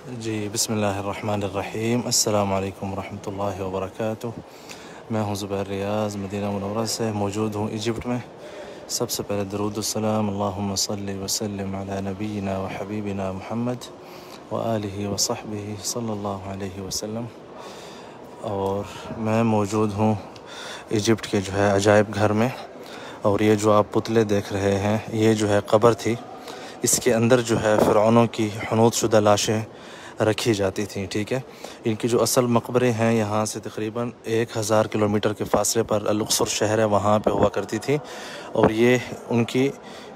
जी बिस्मिल्लाहिर्रहमानिर्रहीम अस्सलाम वालेकुम रहमतुल्लाहि व बरकातुहू। मैं हूँ ज़ुबैर रियाज़ मदीना मुनव्वरा से मौजूद हूँ इजिप्ट में। सबसे पहले दरूद व सलाम अल्लाहुम्मा सल्लि व सल्लिम अला नबीना व हबीबिना मुहम्मद व आलिहि व सहबिहि सल्लल्लाहु अलैहि वसल्लम। और मैं मौजूद हूँ इजिप्ट के जो है अजायब घर में। और ये जो आप पुतले देख रहे हैं ये जो है कब्र थी। इसके अंदर जो है फ़िरौनों की हनूत शुदा लाशें रखी जाती थी। ठीक है, इनकी जो असल मकबरे हैं यहाँ से तकरीबन 1000 किलोमीटर के फ़ासले पर अल-अक़्सर शहर है, वहाँ पे हुआ करती थी। और ये उनकी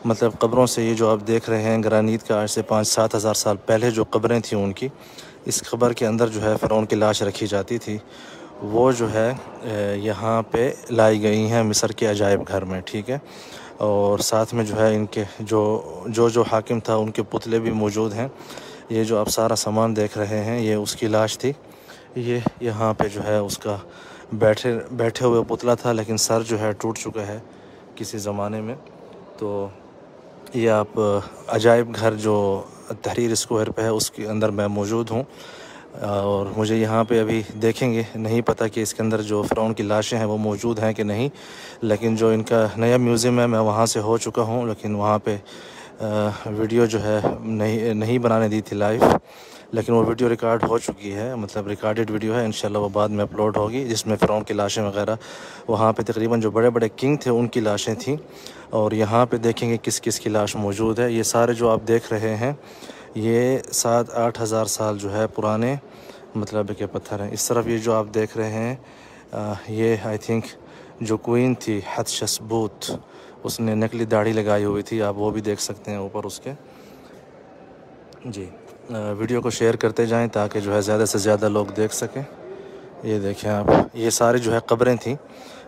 मतलब कब्रों से ये जो आप देख रहे हैं ग्रानीत का आज से 5-7 हज़ार साल पहले जो कब्रें थी उनकी, इस कब्र के अंदर जो है फ़िरौन की लाश रखी जाती थी। वो जो है यहाँ पे लाई गई हैं मिस्र के अजायब घर में। ठीक है, और साथ में जो है इनके जो हाकिम था उनके पुतले भी मौजूद हैं। ये जो आप सारा सामान देख रहे हैं ये उसकी लाश थी। ये यहाँ पे जो है उसका बैठे हुए पुतला था, लेकिन सर जो है टूट चुका है किसी ज़माने में। तो ये आप अजायब घर जो तहरीर स्क्वायर पे है उसके अंदर मैं मौजूद हूँ। और मुझे यहाँ पे अभी देखेंगे, नहीं पता कि इसके अंदर जो फ़िरौन की लाशें हैं वो मौजूद हैं कि नहीं। लेकिन जो इनका नया म्यूज़ियम है मैं वहाँ से हो चुका हूँ, लेकिन वहाँ पे वीडियो जो है नहीं बनाने दी थी लाइव, लेकिन वो वीडियो रिकॉर्ड हो चुकी है, मतलब रिकॉर्डेड वीडियो है। इंशाल्लाह वो बाद में अपलोड होगी, जिसमें फ़िरौन की लाशें वगैरह वहाँ पे तकरीबन जो बड़े बड़े किंग थे उनकी लाशें थीं। और यहाँ पे देखेंगे किस किस की लाश मौजूद है। ये सारे जो आप देख रहे हैं ये 7-8 हज़ार साल जो है पुराने मतलब के पत्थर हैं। इस तरफ ये जो आप देख रहे हैं ये आई थिंक जो क्वीन थी हतशबसूत, उसने नकली दाढ़ी लगाई हुई थी, आप वो भी देख सकते हैं ऊपर उसके। जी वीडियो को शेयर करते जाएं ताकि जो है ज़्यादा से ज़्यादा लोग देख सकें। ये देखें आप, ये सारी जो है कब्रें थी,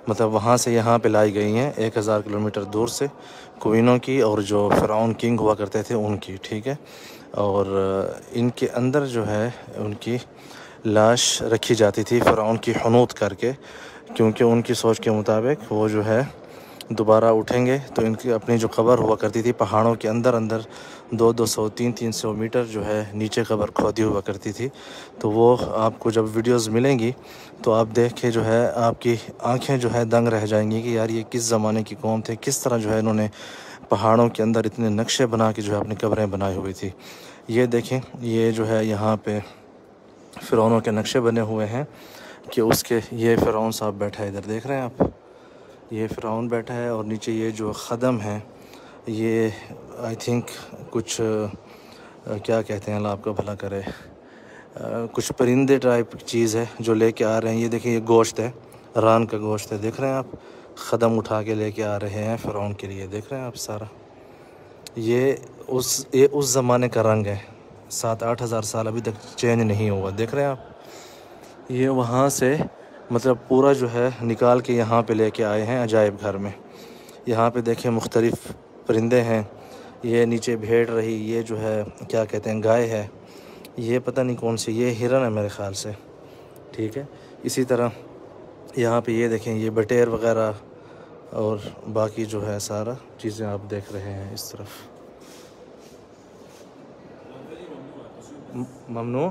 मतलब वहाँ से यहाँ पे लाई गई हैं 1000 किलोमीटर दूर से, क्वीनों की और जो फ़िरौन किंग हुआ करते थे उनकी। ठीक है, और इनके अंदर जो है उनकी लाश रखी जाती थी फ़िरौन की हनूत करके, क्योंकि उनकी सोच के मुताबिक वो जो है दोबारा उठेंगे तो इनकी अपनी जो कब्र हुआ करती थी पहाड़ों के अंदर 200, 300 मीटर जो है नीचे कब्र खोदी हुआ करती थी। तो वो आपको जब वीडियोस मिलेंगी तो आप देख के जो है आपकी आंखें जो है दंग रह जाएंगी कि यार ये किस ज़माने की कौम थे, किस तरह जो है इन्होंने पहाड़ों के अंदर इतने नक्शे बना के जो है अपनी कब्रें बनाई हुई थी। ये देखें, ये जो है यहाँ पे फ़िरौनों के नक्शे बने हुए हैं कि उसके, ये फ़िरौन साहब बैठा है, इधर देख रहे हैं आप, ये फ़िरौन बैठा है। और नीचे ये जो ख़दम हैं ये आई थिंक कुछ क्या कहते हैं, अल्लाह आपका भला करे, कुछ परिंदे टाइप चीज़ है जो लेके आ रहे हैं। ये देखिए ये गोश्त है, रान का गोश्त है, देख रहे हैं आप, ख़दम उठा के लेके आ रहे हैं फ़िरौन के लिए, देख रहे हैं आप सारा। ये उस ज़माने का रंग है, 7-8 हज़ार साल अभी तक चेंज नहीं हुआ, देख रहे हैं आप। ये वहाँ से मतलब पूरा जो है निकाल के यहाँ पे लेके आए हैं अजायब घर में। यहाँ पे देखें मुख्तलिफ़ परिंदे हैं, ये नीचे भेड़ रही, ये जो है क्या कहते हैं गाय है, ये पता नहीं कौन सी, ये हिरन है मेरे ख़्याल से। ठीक है, इसी तरह यहाँ पे ये देखें ये बटेर वगैरह और बाकी जो है सारा चीज़ें आप देख रहे हैं इस तरफ। ममनू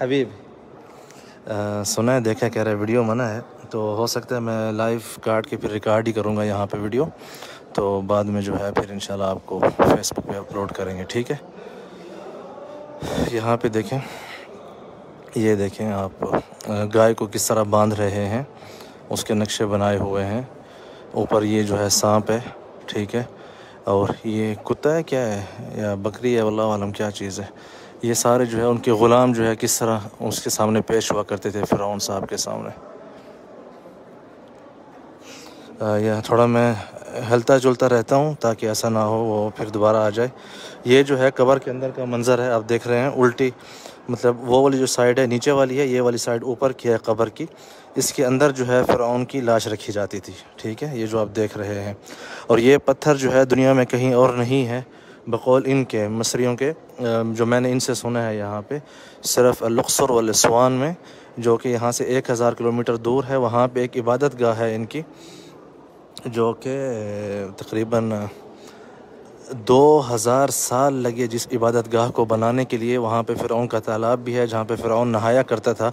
हबीब सुना है, देखा, कह रहा है वीडियो मना है, तो हो सकता है मैं लाइव काट के फिर रिकॉर्ड ही करूँगा यहाँ पे वीडियो, तो बाद में जो है फिर इंशाल्लाह आपको फेसबुक पे अपलोड करेंगे। ठीक है, यहाँ पे देखें, ये देखें आप गाय को किस तरह बांध रहे हैं, उसके नक्शे बनाए हुए हैं। ऊपर ये जो है सांप है, ठीक है, और ये कुत्ता है क्या है या बकरी है, वल्लाह आलम क्या चीज़ है। ये सारे जो है उनके ग़ुलाम जो है किस तरह उसके सामने पेश हुआ करते थे फ़िरौन साहब के सामने। यह थोड़ा मैं हिलता जुलता रहता हूँ ताकि ऐसा ना हो वो फिर दोबारा आ जाए। ये जो है कब्र के अंदर का मंज़र है, आप देख रहे हैं उल्टी, मतलब वो वाली जो साइड है नीचे वाली है, ये वाली साइड ऊपर की है कब्र की। इसके अंदर जो है फ़िरौन की लाश रखी जाती थी। ठीक है, ये जो आप देख रहे हैं, और ये पत्थर जो है दुनिया में कहीं और नहीं है बकौल इनके मसरियों के, जो मैंने इनसे सुना है यहाँ पे सिर्फ़ अल-अक़्सर व अस्वान में, जो कि यहाँ से 1000 किलोमीटर दूर है, वहाँ पे एक इबादत गाह है इनकी, जो कि तकरीबन 2000 साल लगे जिस इबादत गाह को बनाने के लिए। वहाँ पे फ़िरौन का तालाब भी है जहाँ पे फ़िरौन नहाया करता था।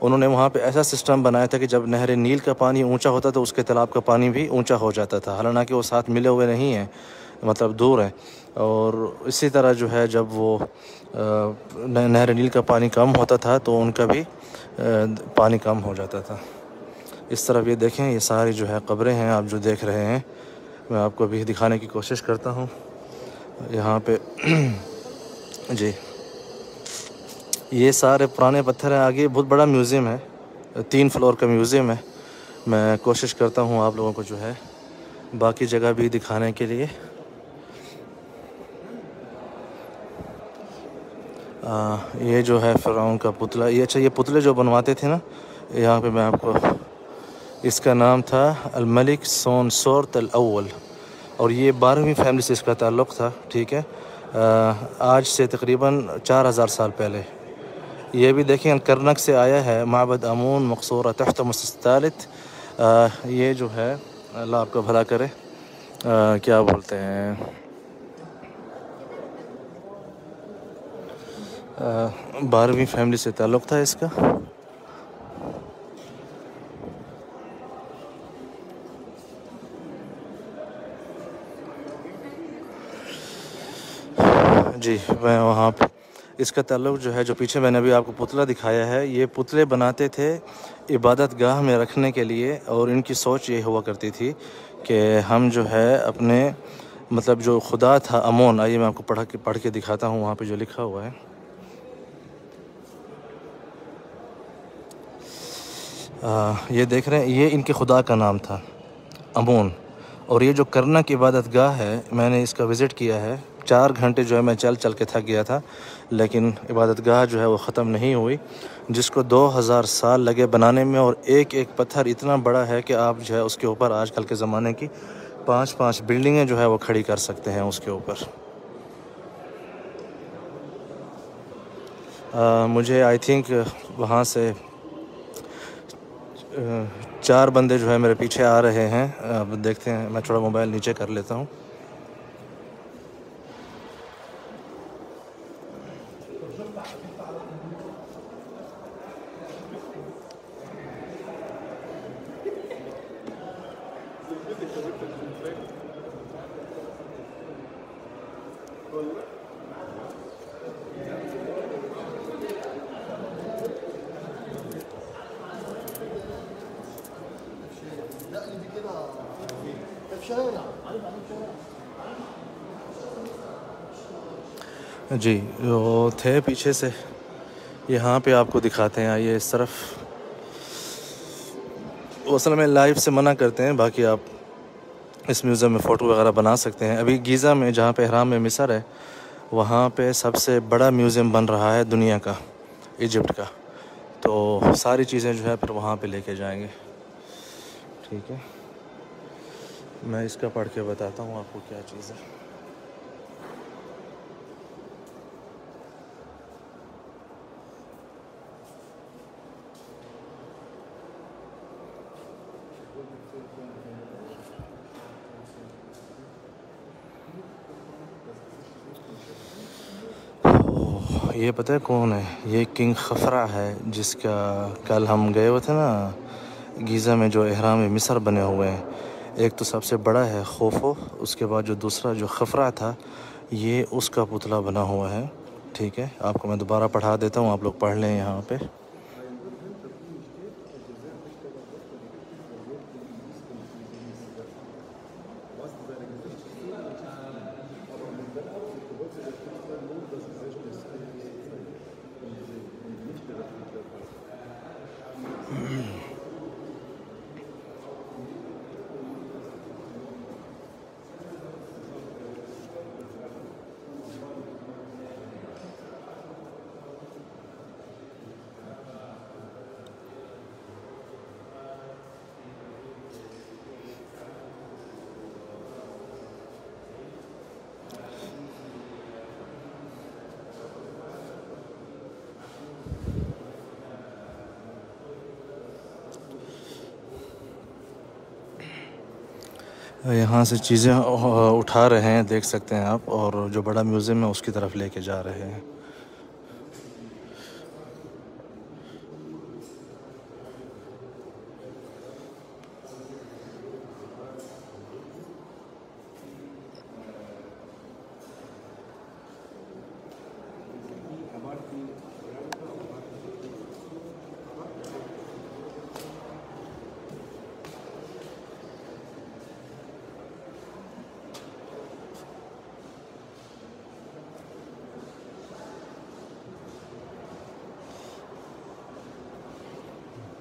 उन्होंने वहाँ पे ऐसा सिस्टम बनाया था कि जब नहर नील का पानी ऊंचा होता तो उसके तालाब का पानी भी ऊंचा हो जाता था। हालांकि वो साथ मिले हुए नहीं हैं, मतलब दूर हैं। और इसी तरह जो है जब वो नहर नील का पानी कम होता था तो उनका भी पानी कम हो जाता था। इस तरफ ये देखें, ये सारी जो है कब्रें हैं आप जो देख रहे हैं। मैं आपको अभी दिखाने की कोशिश करता हूँ यहाँ पे। जी, ये सारे पुराने पत्थर हैं। आगे बहुत बड़ा म्यूज़ियम है, 3 फ्लोर का म्यूज़ियम है। मैं कोशिश करता हूँ आप लोगों को जो है बाकी जगह भी दिखाने के लिए। ये जो है फ़िरौन का पुतला, ये अच्छा ये पुतले जो बनवाते थे ना, यहाँ पे मैं आपको, इसका नाम था अल-मलिक सोनसोरत अल-अव्वल और ये 12वीं फैमिली से इसका ताल्लुक़ था। ठीक है, आज से तकरीबन 4000 साल पहले। ये भी देखें करनक से आया है, माबद अमून मकसूरा तहत मुस्तलित। ये जो है अल्लाह आपका भला करे, क्या बोलते हैं, 12वीं फैमिली से ताल्लुक़ था इसका। जी, मैं वहाँ पे इसका ताल्लुक़ जो है, जो पीछे मैंने अभी आपको पुतला दिखाया है, ये पुतले बनाते थे इबादत गाह में रखने के लिए। और इनकी सोच ये हुआ करती थी कि हम जो है अपने, मतलब जो खुदा था अमोन, आइए मैं आपको पढ़ के दिखाता हूँ वहाँ पे जो लिखा हुआ है। ये देख रहे हैं, ये इनके खुदा का नाम था अमोन। और ये जो करनक इबादत गाह है, मैंने इसका विज़िट किया है। 4 घंटे जो है मैं चल चल के थक गया था, लेकिन इबादत गाह जो है वो ख़त्म नहीं हुई, जिसको 2000 साल लगे बनाने में। और एक एक पत्थर इतना बड़ा है कि आप जो है उसके ऊपर आजकल के ज़माने की 5-5 बिल्डिंगें जो है वो खड़ी कर सकते हैं उसके ऊपर। मुझे आई थिंक वहाँ से 4 बंदे जो है मेरे पीछे आ रहे हैं। अब देखते हैं, मैं थोड़ा मोबाइल नीचे कर लेता हूँ। जी, वो थे पीछे से, यहाँ पे आपको दिखाते हैं। आइए इस तरफ। वो असल में लाइव से मना करते हैं, बाकी आप इस म्यूज़ियम में फ़ोटो वगैरह बना सकते हैं। अभी गीज़ा में, जहाँ पे एहराम में मिस्र है, वहाँ पे सबसे बड़ा म्यूज़ियम बन रहा है दुनिया का, इजिप्ट का। तो सारी चीज़ें जो है फिर वहाँ पे लेके जाएंगे। ठीक है, मैं इसका पढ़ के बताता हूँ आपको क्या चीज़ है। ये पता है कौन है? ये किंग खफरा है, जिसका कल हम गए हुए थे ना गीज़ा में, जो एहराम में मिस्र बने हुए हैं। एक तो सबसे बड़ा है खोफो, उसके बाद जो दूसरा जो खफरा था, ये उसका पुतला बना हुआ है। ठीक है, आपको मैं दोबारा पढ़ा देता हूँ, आप लोग पढ़ लें यहाँ पे। यहाँ से चीज़ें उठा रहे हैं, देख सकते हैं आप, और जो बड़ा म्यूज़ियम है उसकी तरफ लेके जा रहे हैं।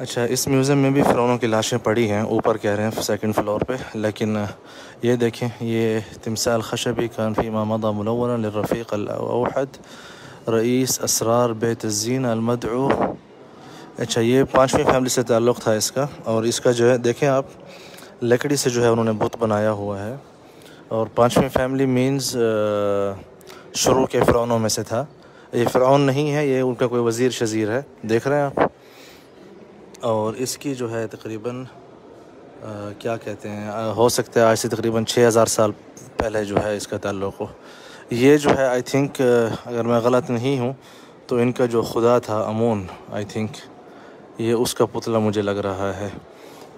अच्छा, इस म्यूज़ियम में भी फ़िरौनों की लाशें पड़ी हैं, ऊपर कह रहे हैं सेकंड फ्लोर पे, लेकिन ये देखें, ये तिमसाल खशबी कान फी मा मदा मुनव्वरन लिर्रफ़ीक़ अल-अवहद रईस असरार बैत ज़ीना अल-मदऊ। अच्छा, ये 5वीं फैमिली से ताल्लुक़ था इसका, और इसका जो है देखें आप, लकड़ी से जो है उन्होंने बुत बनाया हुआ है। और 5वीं फैमिली मीन्स शुरू के फ़िरौनों में से था। ये फ़िरौन नहीं है, ये उनका कोई वज़ीर शज़ीर है, देख रहे हैं आप। और इसकी जो है तकरीबन क्या कहते हैं, हो सकता है आज से तकरीबन 6000 साल पहले जो है इसका ताल्लुक़ हो। ये जो है आई थिंक, अगर मैं गलत नहीं हूँ तो इनका जो खुदा था अमून, आई थिंक ये उसका पुतला मुझे लग रहा है,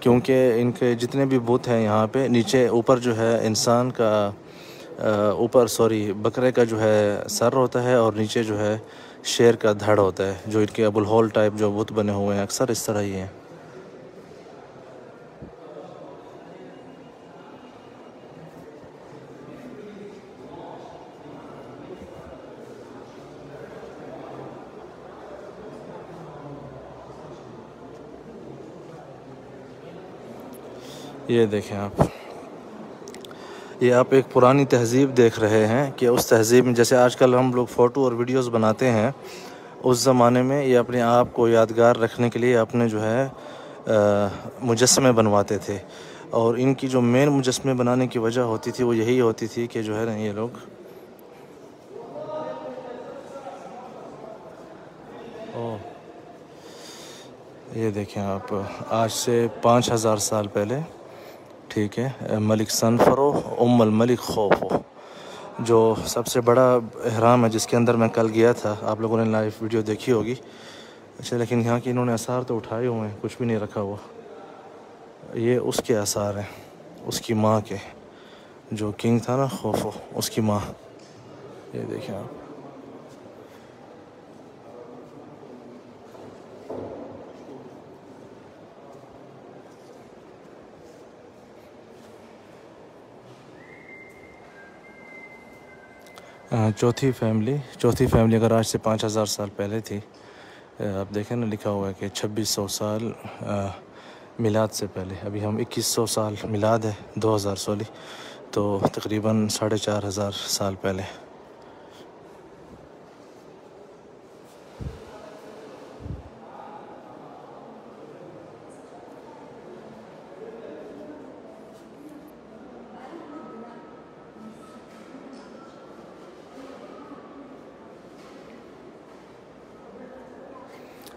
क्योंकि इनके जितने भी बुत हैं यहाँ पे नीचे ऊपर जो है इंसान का बकरे का जो है सर होता है, और नीचे जो है शेर का धड़ होता है। जो इनके अबुल होल टाइप जो बुत बने हुए हैं अक्सर इस तरह ही हैं। ये देखें आप एक पुरानी तहज़ीब देख रहे हैं कि उस तहज़ीब में जैसे आजकल हम लोग फ़ोटो और वीडियोस बनाते हैं, उस ज़माने में ये अपने आप को यादगार रखने के लिए अपने जो है मुजस्समे बनवाते थे। और इनकी जो मेन मुजस्समे बनाने की वजह होती थी वो यही होती थी कि जो है ना, ये लोग ये देखें आप, आज से 5000 साल पहले, ठीक है, मलिक सनफरो उम्मल मलिक खौफो, जो सबसे बड़ा इहराम है जिसके अंदर मैं कल गया था, आप लोगों ने लाइव वीडियो देखी होगी। अच्छा, लेकिन यहाँ की इन्होंने आसार तो उठाए हुए हैं, कुछ भी नहीं रखा हुआ। ये उसके आसार हैं, उसकी माँ के, जो किंग था ना खौफो, उसकी माँ। ये देखें आप। चौथी फैमिली अगर आज से 5000 साल पहले थी, आप देखें ना, लिखा हुआ है कि 2600 साल मिलाद से पहले। अभी हम 2100 साल मिलाद है 2016, तो तकरीबन 4500 साल पहले।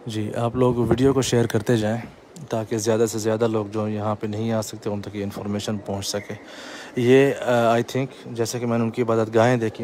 जी, आप लोग वीडियो को शेयर करते जाएं ताकि ज़्यादा से ज़्यादा लोग जो यहाँ पे नहीं आ सकते उन तक ये इन्फॉर्मेशन पहुँच सके। ये आई थिंक, जैसे कि मैंने उनकी इबादत गाहें देखी।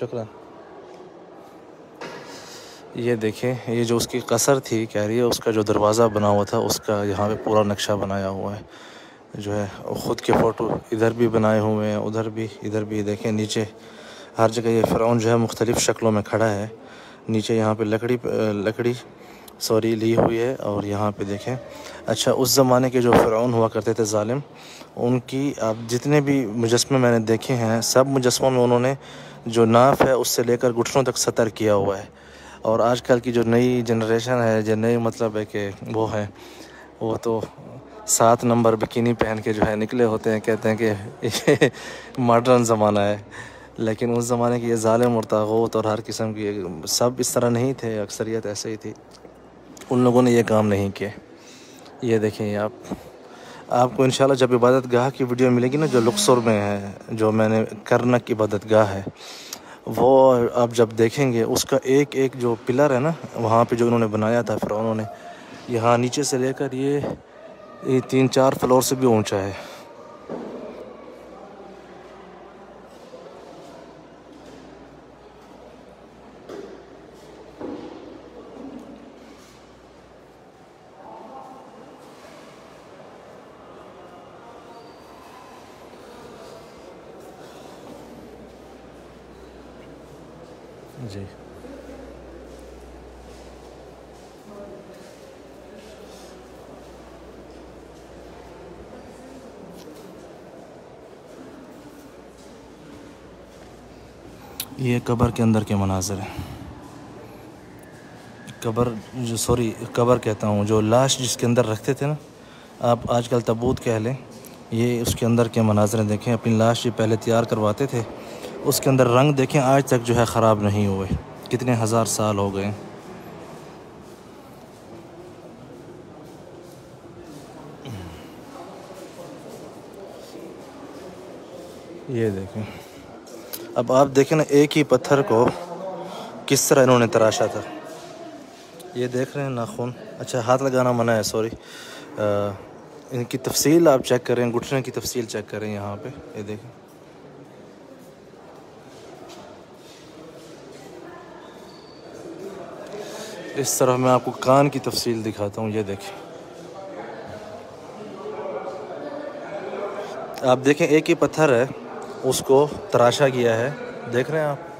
शुक्रान। ये देखें, ये जो उसकी कसर थी कह रही है, उसका जो दरवाज़ा बना हुआ था उसका यहाँ पे पूरा नक्शा बनाया हुआ है, जो है ख़ुद के फ़ोटो इधर भी बनाए हुए हैं, उधर भी, इधर भी। देखें नीचे हर जगह ये फ़िरौन जो है मुख्तलिफ़ शक्लों में खड़ा है। नीचे यहाँ पे लकड़ी सॉरी ली हुई है। और यहाँ पे देखें, अच्छा उस ज़माने के जो फ़िरौन हुआ करते थे ज़ालिम, उनकी आप जितने भी मुजस्मे मैंने देखे हैं, सब मुजस्मों में उन्होंने जो नाफ है उससे लेकर घुटनों तक सतर किया हुआ है। और आजकल की जो नई जनरेशन है, जो नई मतलब है कि वो तो 7 नंबर बिकिनी पहन के जो है निकले होते हैं, कहते हैं कि ये मॉडर्न ज़माना है। लेकिन उस ज़माने की ये ज़ालिम और तागूत और हर किस्म की सब इस तरह नहीं थे, अक्सरियत ऐसे ही थी। उन लोगों ने ये काम नहीं किए। ये देखें आपको इंशाल्लाह जब इबादत गाह की वीडियो मिलेगी ना, जो लुक्सोर में है, जो मैंने करनक इबादत गाह है, वो आप जब देखेंगे उसका एक एक जो पिलर है ना, वहाँ पे जो उन्होंने बनाया था फिर उन्होंने, यहाँ नीचे से लेकर ये 3-4 फ्लोर से भी ऊंचा है। जी ये कब्र के अंदर के मनाज़र हैं। कब्र कहता हूँ, जो लाश जिसके अंदर रखते थे ना, आप आजकल ताबूत कह लें, ये उसके अंदर के मनाज़र देखें। अपनी लाश ये पहले तैयार करवाते थे, उसके अंदर रंग देखें, आज तक जो है ख़राब नहीं हुए, कितने हज़ार साल हो गए। ये देखें, अब आप देखें ना, एक ही पत्थर को किस तरह इन्होंने तराशा था। ये देख रहे हैं नाखून, अच्छा हाथ लगाना मना है, सॉरी। इनकी तफसील आप चेक करें, घुटने की तफसील चेक करें यहाँ पे, ये देखें। इस तरह मैं आपको कान की तफसील दिखाता हूँ, ये देखें। आप देखें, एक ही पत्थर है, उसको तराशा किया है, देख रहे हैं आप।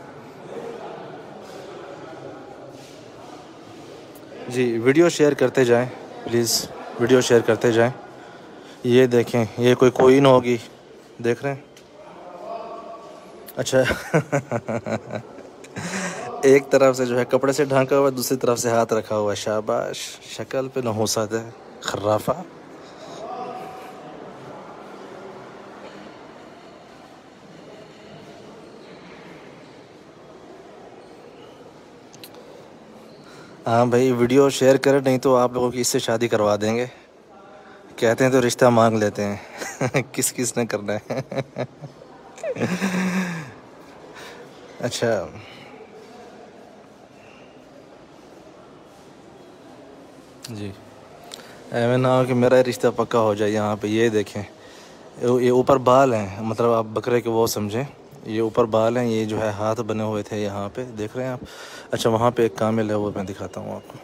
जी वीडियो शेयर करते जाएं प्लीज़, वीडियो शेयर करते जाएं। ये देखें, ये कोई कोइन होगी, देख रहे हैं। अच्छा एक तरफ से जो है कपड़े से ढांका हुआ है, दूसरी तरफ से हाथ रखा हुआ है। शाबाश, शक्ल पे नहुसत है, खर्राफा। हाँ भाई, वीडियो शेयर करें, नहीं तो आप लोगों की इससे शादी करवा देंगे। कहते हैं तो रिश्ता मांग लेते हैं किस किस ने करना है अच्छा जी, ऐਵੇਂ ना हो कि मेरा रिश्ता पक्का हो जाए। यहाँ पे ये देखें, ये ऊपर बाल हैं, मतलब आप बकरे के वो समझें, ये ऊपर बाल हैं, ये जो है हाथ बने हुए थे यहाँ पे, देख रहे हैं आप। अच्छा वहाँ पे एक कामिल है, वो मैं दिखाता हूँ आपको।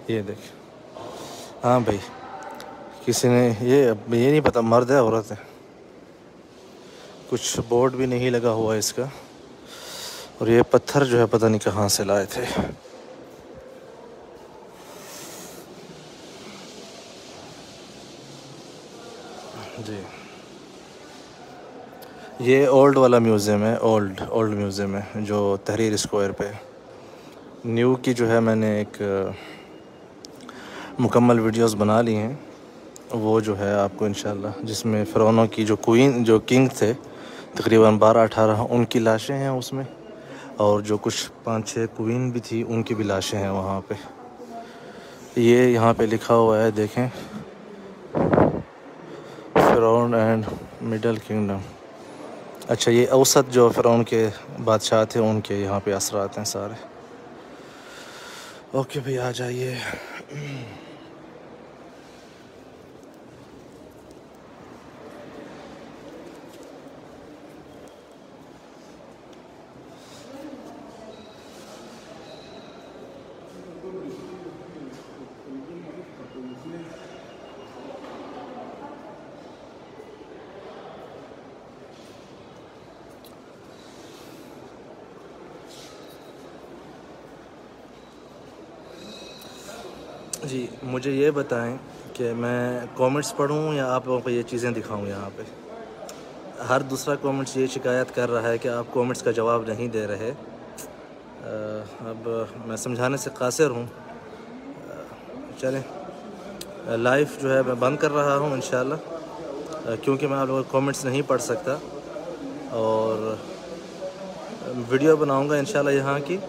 ये देख, हाँ भाई, किसी ने ये नहीं पता मर्द है औरत है, कुछ बोर्ड भी नहीं लगा हुआ इसका। और ये पत्थर जो है पता नहीं कहाँ से लाए थे। जी ये ओल्ड वाला म्यूज़ियम है, ओल्ड म्यूज़ियम है जो तहरीर स्क्वायर पे। न्यू की जो है मैंने एक मुकम्मल वीडियोस बना ली हैं, वो जो है आपको इंशाल्लाह, जिसमें फ़िरौनों की जो क्वीन, जो किंग थे, तकरीबन 12-18 उनकी लाशें हैं उसमें, और जो कुछ 5-6 क्वीन भी थी उनकी भी लाशें हैं वहाँ पे। ये यहाँ पे लिखा हुआ है, देखें, फ़िरौन एंड मिडल किंगडम। अच्छा ये औसत जो फ़िरौन के बादशाह थे उनके यहाँ पे असरात हैं सारे। ओके भाई, आ जाइए। जी, मुझे ये बताएं कि मैं कमेंट्स पढूं या आप लोगों को ये चीज़ें दिखाऊं। यहाँ पे हर दूसरा कमेंट्स ये शिकायत कर रहा है कि आप कमेंट्स का जवाब नहीं दे रहे। अब मैं समझाने से कासिर हूँ। चलें, लाइव जो है मैं बंद कर रहा हूँ इंशाल्लाह, क्योंकि मैं आप लोगों के कमेंट्स नहीं पढ़ सकता, और वीडियो बनाऊँगा इंशाल्लाह यहाँ की,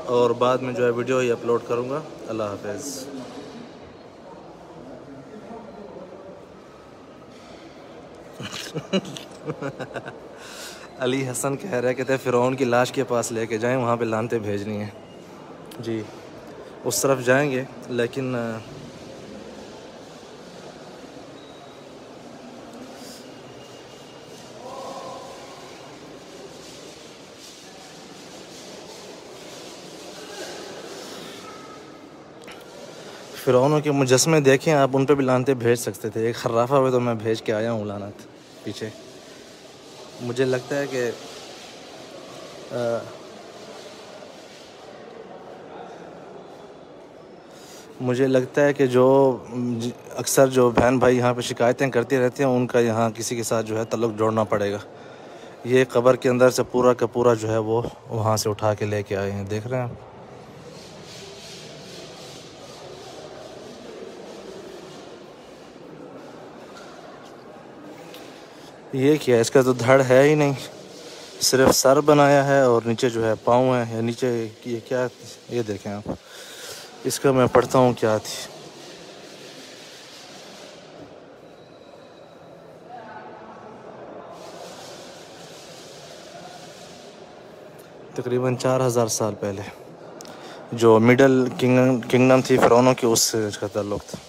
और बाद में जो है वीडियो ही अपलोड करूँगा। अल्लाह हाफ़िज़। अली हसन कह रहे कहते हैं फ़िरौन की लाश के पास लेके जाएं, वहाँ पे लानतें भेजनी हैं। जी, उस तरफ जाएंगे, लेकिन फ़िरौनों के मुजस्मे देखें आप, उन पे भी लानतें भेज सकते थे। एक खर्राफा पे तो मैं भेज के आया हूँ लानत पीछे। मुझे लगता है कि जो अक्सर जो बहन भाई यहाँ पे शिकायतें करती रहती हैं, उनका यहाँ किसी के साथ जो है तल्लुक़ जोड़ना पड़ेगा। ये कब्र के अंदर से पूरा का पूरा जो है वो वहाँ से उठा के लेके आए हैं, देख रहे हैं आप। ये क्या है, इसका तो धड़ है ही नहीं, सिर्फ सर बनाया है और नीचे जो है पाँव है, या नीचे ये क्या, ये देखें आप। इसका मैं पढ़ता हूँ क्या थी। तकरीबन 4000 साल पहले जो मिडल किंगडम थी फ़िरौनों की, उससे इसका ताल्लुक़ था।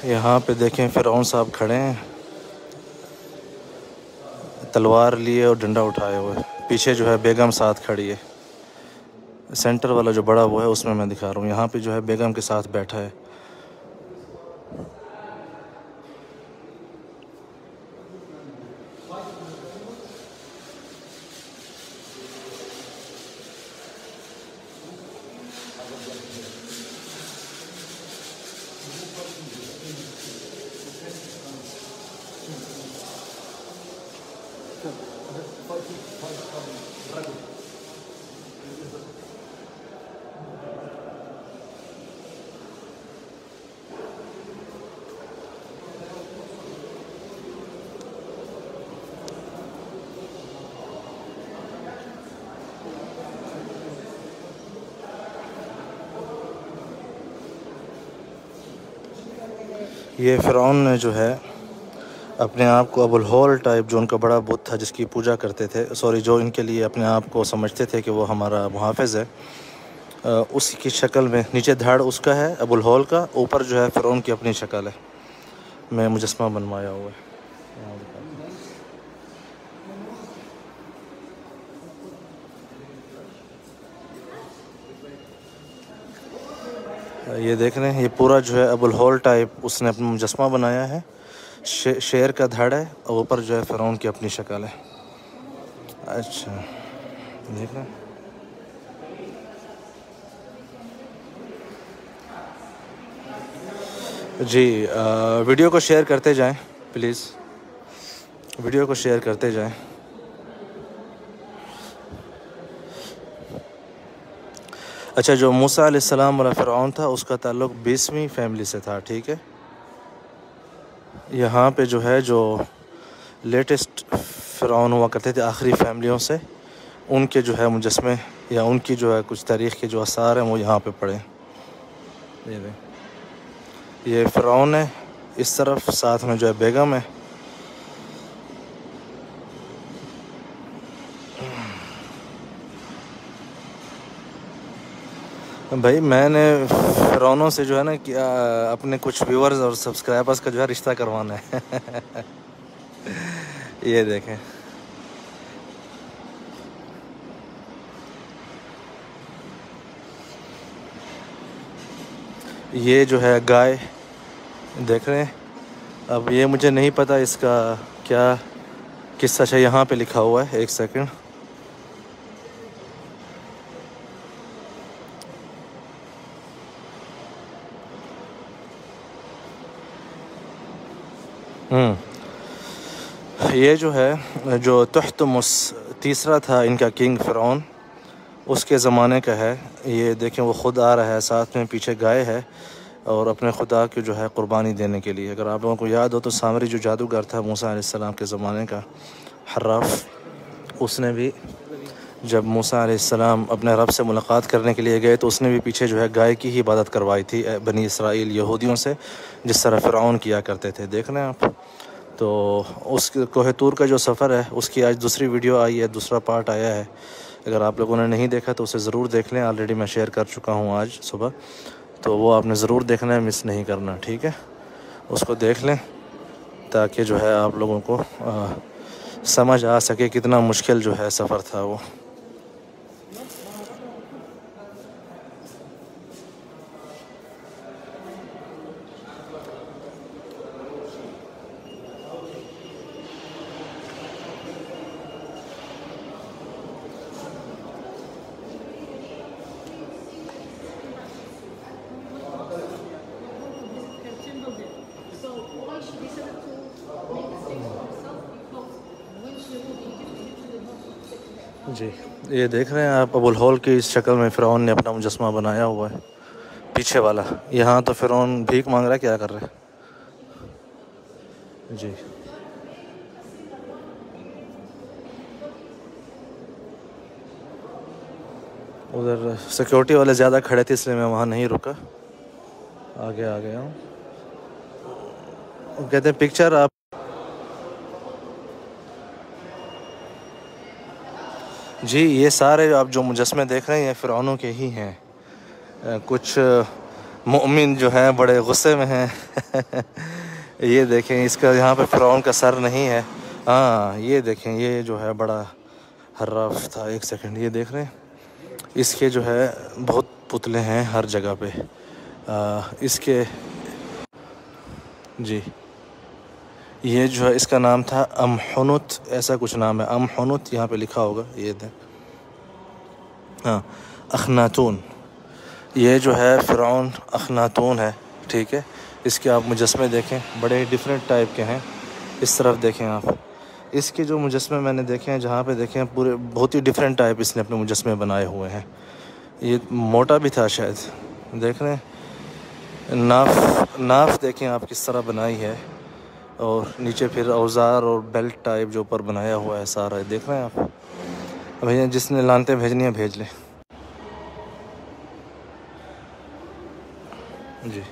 यहाँ पे देखें फ़िरौन साहब खड़े हैं, तलवार लिए और डंडा उठाए हुए। पीछे जो है बेगम साथ खड़ी है। सेंटर वाला जो बड़ा वो है उसमें मैं दिखा रहा हूँ। यहाँ पे जो है बेगम के साथ बैठा है। ये फ़िरौन ने जो है अपने आप को अबुल होल टाइप, जो उनका बड़ा बुत था जिसकी पूजा करते थे, सॉरी जो इनके लिए अपने आप को समझते थे कि वो हमारा मुहाफ़िज़ है, उसी की शक्ल में नीचे धड़ उसका है अबुल होल का, ऊपर जो है फ़िरौन की अपनी शक्ल है, मैं मुजस्मा बनवाया हुआ है। ये देख रहे हैं, ये पूरा जो है अबुल होल टाइप उसने अपना मुजस्मा बनाया है। शेर का धड़ है और ऊपर जो है फ़िरौन की अपनी शक्ल है। अच्छा, देख रहे हैं। जी, वीडियो को शेयर करते जाएं प्लीज़, वीडियो को शेयर करते जाएं। अच्छा, जो मूसा अलैहिस्सलाम वाला फ़िरौन था उसका ताल्लुक़ 20वीं फैमिली से था, ठीक है। यहाँ पे जो है जो लेटेस्ट फ़िरौन हुआ करते थे आखिरी फैमिलियों से, उनके जो है मुजस्मे या उनकी जो है कुछ तारीख़ के जो आसार हैं वो यहाँ पे पड़े। ये फ़िरौन है, इस तरफ साथ में जो है बेगम है। भाई मैंने फ़िरौनों से जो है ना कि अपने कुछ व्यूअर्स और सब्सक्राइबर्स का जो है रिश्ता करवाना है। ये देखें, ये जो है गाय देख रहे हैं, अब ये मुझे नहीं पता इसका क्या किस्सा है। यहाँ पे लिखा हुआ है, एक सेकंड। ये जो है, जो तुहतमुस तीसरा था इनका किंग फ़िरौन, उसके ज़माने का है। ये देखें वो ख़ुद आ रहा है, साथ में पीछे गाय है और अपने खुदा की जो है क़ुरबानी देने के लिए। अगर आप लोगों को याद हो तो सामरी जो जादूगर था मूसा अलैहिस्सलाम के ज़माने का, हर्राफ, उसने भी जब मूसा अलैहिस्सलाम अपने रब से मुलाकात करने के लिए गए तो उसने भी पीछे जो है गाय की ही इबादत करवाई थी बनी इसराइल यहूदियों से, जिस तरह फ़िरौन किया करते थे। देख रहे हैं आप। तो उस कोह तूर का जो सफ़र है उसकी आज दूसरी वीडियो आई है, दूसरा पार्ट आया है। अगर आप लोगों ने नहीं देखा तो उसे ज़रूर देख लें। ऑलरेडी मैं शेयर कर चुका हूँ आज सुबह, तो वो आपने ज़रूर देखना है, मिस नहीं करना, ठीक है। उसको देख लें ताकि जो है आप लोगों को समझ आ सके कितना मुश्किल जो है सफ़र था वो। जी, ये देख रहे हैं आप, अबुल होल की इस शक्ल में फ़िरौन ने अपना मुजस्मा बनाया हुआ है, पीछे वाला। यहाँ तो फ़िरौन भीख मांग रहा है, क्या कर रहा है जी। उधर सिक्योरिटी वाले ज़्यादा खड़े थे इसलिए मैं वहाँ नहीं रुका, आगे आ गया हूँ। कहते हैं पिक्चर आप जी, ये सारे आप जो मुजस्मे देख रहे हैं ये फ़िरौनों के ही हैं। कुछ मोमिन जो हैं बड़े गुस्से में हैं ये देखें, इसका यहाँ पे फ़िरौन का सर नहीं है। हाँ, ये देखें, ये जो है बड़ा हर्राफ था। एक सेकंड, ये देख रहे हैं, इसके जो है बहुत पुतले हैं हर जगह पे। इसके जी, ये जो है इसका नाम था अमहुनुत, ऐसा कुछ नाम है, अमहुनुत यहाँ पे लिखा होगा, ये देख। हाँ, अखनातून, ये जो है फ़िरौन अखनातून है, ठीक है। इसके आप मुजस्मे देखें, बड़े डिफरेंट टाइप के हैं। इस तरफ देखें आप, इसके जो मुजस्मे मैंने देखे हैं, जहाँ पे देखें पूरे बहुत ही डिफरेंट टाइप इसने अपने मुजस्मे बनाए हुए हैं। ये मोटा भी था शायद, देख रहे हैं। नाफ देखें आप किस तरह बनाई है, और नीचे फिर औज़ार और बेल्ट टाइप जो ऊपर बनाया हुआ है सारा, देख रहे हैं आप। भैया जिसने लानतें भेजनी है भेज ले जी।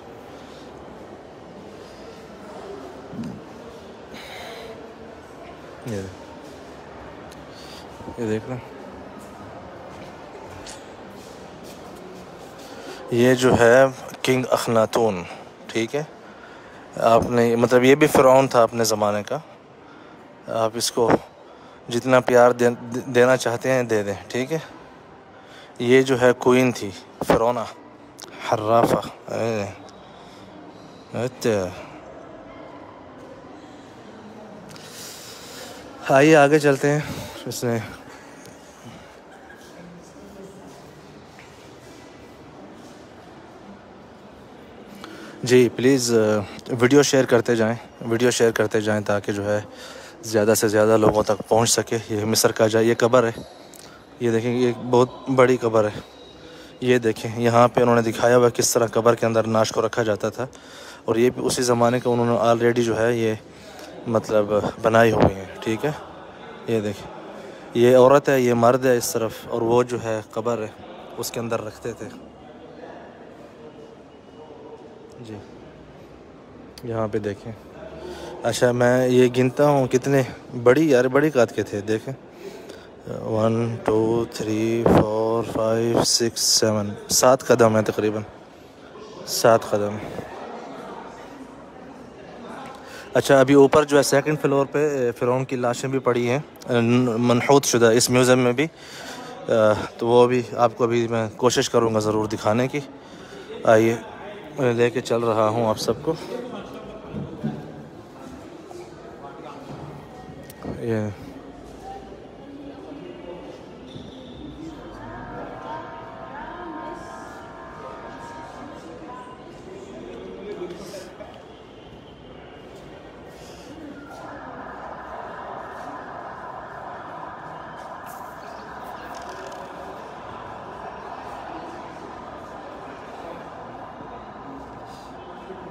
ये देख रहे हैं, ये जो है किंग अखनातून, ठीक है। आपने मतलब ये भी फ़िरौन था अपने ज़माने का। आप इसको जितना प्यार देना चाहते हैं दे दें, ठीक है। ये जो है क्वीन थी फ़िरौना हर्राफा। अच्छा, आइए आगे चलते हैं। इसने जी, प्लीज़ वीडियो शेयर करते जाएं, वीडियो शेयर करते जाएं ताकि जो है ज़्यादा से ज़्यादा लोगों तक पहुंच सके। ये मिस्र का ये कब्र है, ये देखें, ये बहुत बड़ी कब्र है। ये देखें, यहाँ पे उन्होंने दिखाया हुआ किस तरह कब्र के अंदर नाश को रखा जाता था, और ये भी उसी ज़माने का उन्होंने ऑलरेडी जो है ये मतलब बनाई हुई है, ठीक है। ये देखें, ये औरत है, ये मर्द है इस तरफ, और वो जो है कब्र है उसके अंदर रखते थे जी। यहाँ पे देखें। अच्छा, मैं ये गिनता हूँ कितने बड़ी, यार बड़ी काद के थे, देखें 1 2 3 4 5 6 7 7 कदम है तकरीबन, 7 कदम। अच्छा, अभी ऊपर जो है सेकंड फ्लोर पे फ़िरौन की लाशें भी पड़ी हैं मनहूत शुदा इस म्यूज़ियम में भी। तो वो भी आपको अभी मैं कोशिश करूँगा ज़रूर दिखाने की। आइए लेके चल रहा हूँ आप सबको। ये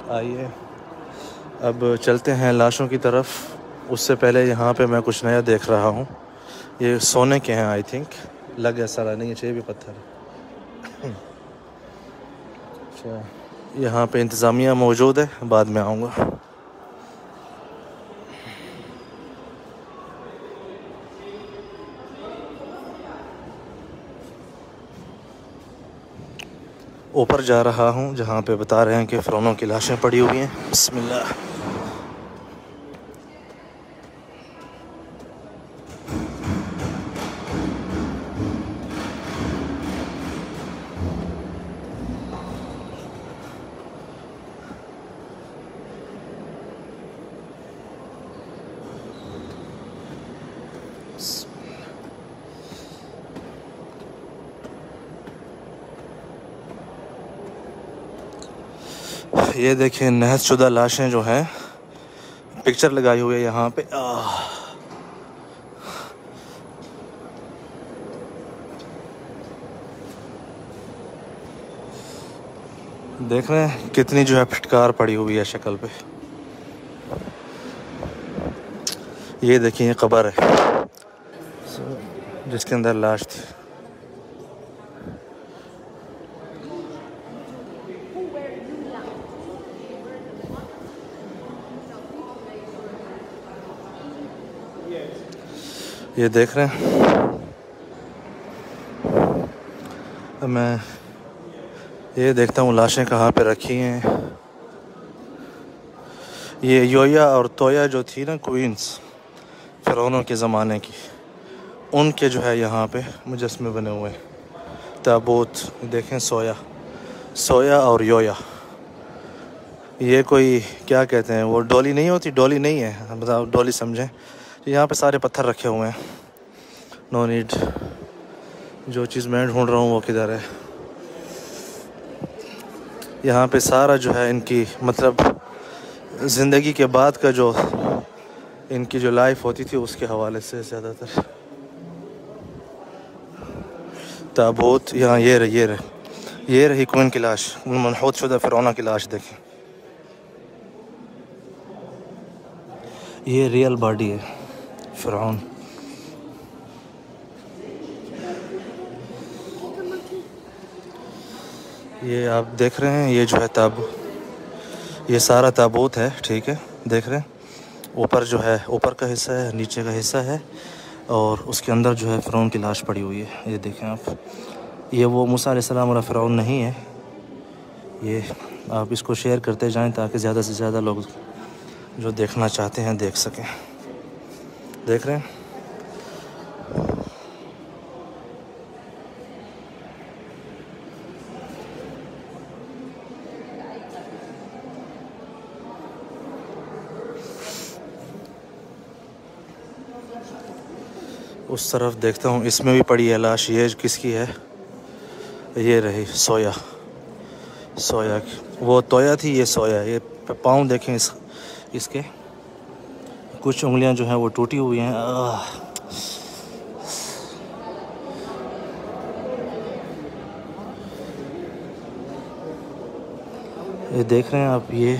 आइए अब चलते हैं लाशों की तरफ। उससे पहले यहाँ पे मैं कुछ नया देख रहा हूँ। ये सोने के हैं आई थिंक, लग ऐसा रहा नहीं, ये भी पत्थर है। अच्छा, यहाँ पे इंतज़ामिया मौजूद है, बाद में आऊँगा। ऊपर जा रहा हूँ जहाँ पे बता रहे हैं कि फ़िरौनों की लाशें पड़ी हुई हैं। बिस्मिल्लाह। ये देखें नहज शुदा लाशें जो हैं, पिक्चर लगाई हुई है यहाँ पे। देख रहे हैं कितनी जो है फिटकार पड़ी हुई है शक्ल पे। ये देखिए ये कब्र है जिसके अंदर लाश थी। ये देख रहे हैं। अब मैं ये देखता हूँ लाशें कहाँ पे रखी हैं। ये योया और तोया जो थी ना क्वींस फ़िरौनों के ज़माने की, उनके जो है यहाँ पे मुजस्मे बने हुए हैं। ताबूत देखें, सोया और योया। ये कोई क्या कहते हैं, वो डोली नहीं होती, डोली नहीं है, मतलब डोली समझें। यहाँ पे सारे पत्थर रखे हुए हैं। No need. जो चीज़ मैं ढूंढ रहा हूँ वो किधर है। यहाँ पे सारा जो है इनकी मतलब ज़िंदगी के बाद का जो इनकी जो लाइफ होती थी उसके हवाले से ज़्यादातर। ताबूत यहाँ ये रही क्वीन की लाश, मनहूत शुदा फ़िरौना की लाश। देखें ये रियल बॉडी है फ़िरौन। ये आप देख रहे हैं, ये जो है ये सारा ताबूत है, ठीक है। देख रहे हैं ऊपर जो है, ऊपर का हिस्सा है, नीचे का हिस्सा है, और उसके अंदर जो है फ़िरौन की लाश पड़ी हुई है। ये देखें आप, ये वो मूसा अलैहिस्सलाम वाला फ़िरौन नहीं है। ये आप इसको शेयर करते जाएं ताकि ज़्यादा से ज़्यादा लोग जो देखना चाहते हैं देख सकें। देख रहे हैं उस तरफ देखता हूँ, इसमें भी पड़ी है लाश। ये किसकी है? ये रही सोया की। वो तोया थी, ये सोया। ये पाँव देखें इसके कुछ उंगलियां जो हैं वो टूटी हुई हैं। ये देख रहे हैं आप, ये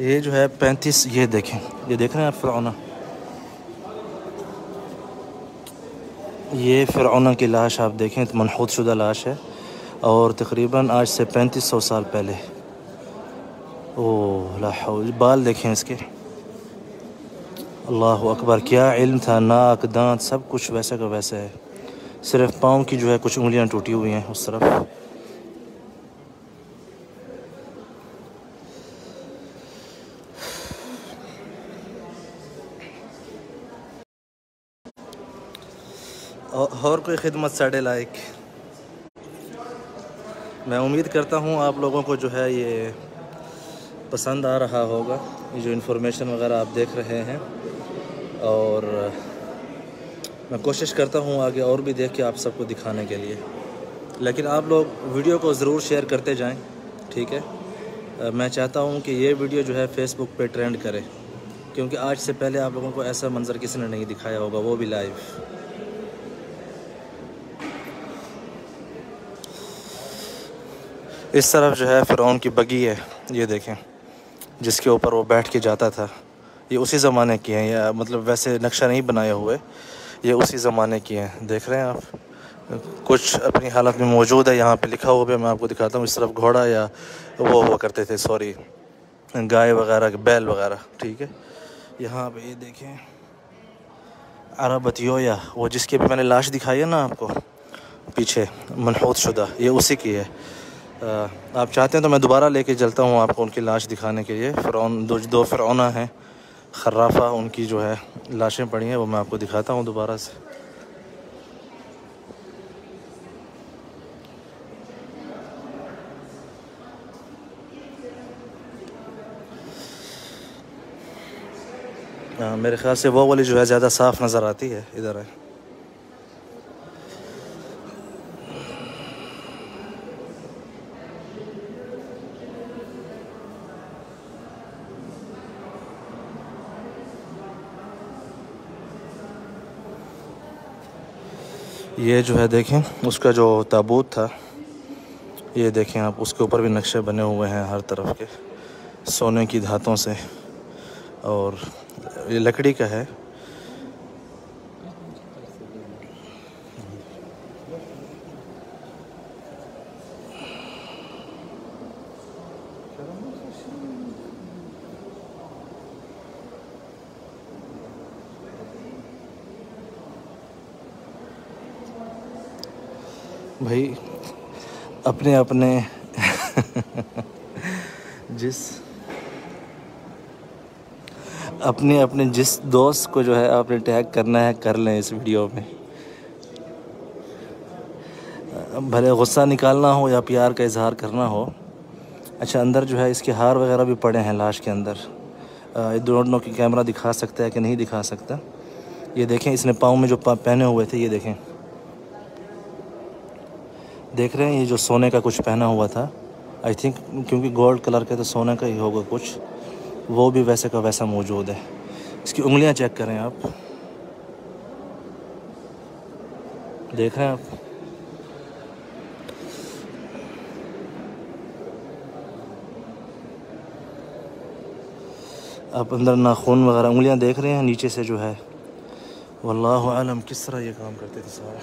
ये जो है 35। ये देखें, ये देख रहे हैं आप फ़िरौना। ये फ़िरौना की लाश आप देखें, तो मनहूत शुदा लाश है, और तकरीबन आज से 3500 साल पहले। ओह ला हौल। बाल देखें इसके, अल्लाह अकबर, क्या इल्म था। नाक, दांत सब कुछ वैसे का वैसे है, सिर्फ पाँव की जो है कुछ उंगलियां टूटी हुई हैं उस तरफ। और कोई खिदमत साढ़े लायक। मैं उम्मीद करता हूँ आप लोगों को जो है ये पसंद आ रहा होगा, ये जो इन्फॉर्मेशन वगैरह आप देख रहे हैं। और मैं कोशिश करता हूँ आगे और भी देख के आप सबको दिखाने के लिए, लेकिन आप लोग वीडियो को ज़रूर शेयर करते जाएं, ठीक है। मैं चाहता हूँ कि ये वीडियो जो है फेसबुक पे ट्रेंड करे, क्योंकि आज से पहले आप लोगों को ऐसा मंज़र किसी ने नहीं दिखाया होगा, वो भी लाइव। इस तरफ जो है फ़िरौन की बगी है, ये देखें, जिसके ऊपर वो बैठ के जाता था। ये उसी ज़माने की हैं, या मतलब वैसे नक्शा नहीं बनाए हुए, ये उसी ज़माने की हैं। देख रहे हैं आप, कुछ अपनी हालत में मौजूद है। यहाँ पे लिखा हुआ है, मैं आपको दिखाता हूँ। इस तरफ घोड़ा या वो हुआ करते थे, सॉरी, गाय वगैरह, बैल वगैरह, ठीक है। यहाँ पे ये देखें अरबतियोया, वो जिसकी भी मैंने लाश दिखाई है ना आपको पीछे, मनहूत शुदा, ये उसी की है। आप चाहते हैं तो मैं दोबारा लेके चलता हूँ आपको उनकी लाश दिखाने के लिए। फ़िरौन दो फ़िरौना हैं, खर्राफा, उनकी जो है लाशें पड़ी हैं, वो मैं आपको दिखाता हूँ दोबारा से। मेरे ख़्याल से वो वाली जो है ज़्यादा साफ़ नज़र आती है, इधर है। ये जो है देखें, उसका जो ताबूत था, ये देखें आप, उसके ऊपर भी नक्शे बने हुए हैं हर तरफ के, सोने की धातों से, और ये लकड़ी का है। भाई अपने अपने जिस दोस्त को जो है आपने टैग करना है कर लें इस वीडियो में, भले गुस्सा निकालना हो या प्यार का इजहार करना हो। अच्छा, अंदर जो है इसके हार वगैरह भी पड़े हैं लाश के अंदर। दोनों की कैमरा दिखा सकता है कि नहीं दिखा सकता। ये देखें, इसने पाँव में जो पहने हुए थे, ये देखें, देख रहे हैं, ये जो सोने का कुछ पहना हुआ था, आई थिंक, क्योंकि गोल्ड कलर का तो सोने का ही होगा कुछ, वो भी वैसे का वैसा मौजूद है। इसकी उंगलियां चेक करें आप, देख रहे हैं आप। आप अंदर नाखून वगैरह, उंगलियां देख रहे हैं नीचे से जो है। वल्लाहु आलम किस तरह ये काम करते थे सारा।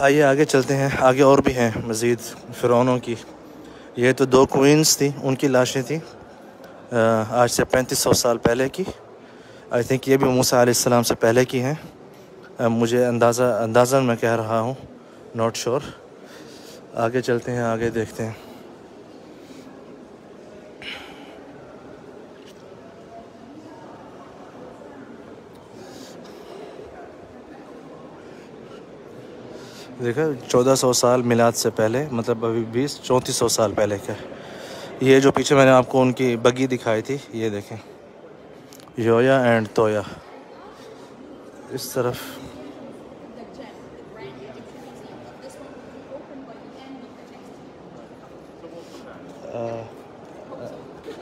आइए आगे चलते हैं, आगे और भी हैं मज़ीद फ़िरौनों की। ये तो 2 क्वींस थी, उनकी लाशें थी आज से 3500 साल पहले की। आई थिंक ये भी मूसा अलैहिस्सलाम से पहले की हैं। मुझे अंदाज़न मैं कह रहा हूँ, नॉट श्योर। आगे चलते हैं, आगे देखते हैं। देखा, 1400 साल मिलाद से पहले, मतलब अभी 3400 साल पहले का। ये जो पीछे मैंने आपको उनकी बगी दिखाई थी, ये देखें, योया एंड तोया। इस तरफ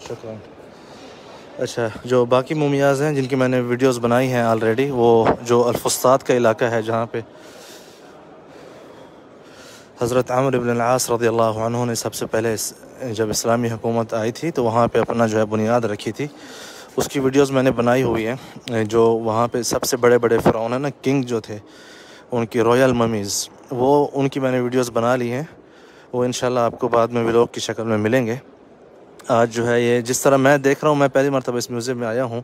शुक्रिया। अच्छा, जो बाकी मोमियाज़ हैं जिनकी मैंने वीडियोस बनाई हैं ऑलरेडी, वो जो अल-फुस्तात का इलाका है, जहाँ पे हज़रत अमर इब्न अल-आस रज़ियल्लाहु अन्हु ने सबसे पहले जब इस्लामी हुकूमत आई थी तो वहाँ पे अपना जो है बुनियाद रखी थी, उसकी वीडियोस मैंने बनाई हुई हैं। जो वहाँ पे सबसे बड़े बड़े फ़िरौन है ना, किंग जो थे, उनकी रॉयल ममीज़, वो उनकी मैंने वीडियोस बना ली हैं। वो इंशाल्लाह आपको बाद में व्लॉग की शक्ल में मिलेंगे। आज जो है ये जिस तरह मैं देख रहा हूँ, मैं पहली मरतबा इस म्यूज़ियम में आया हूँ,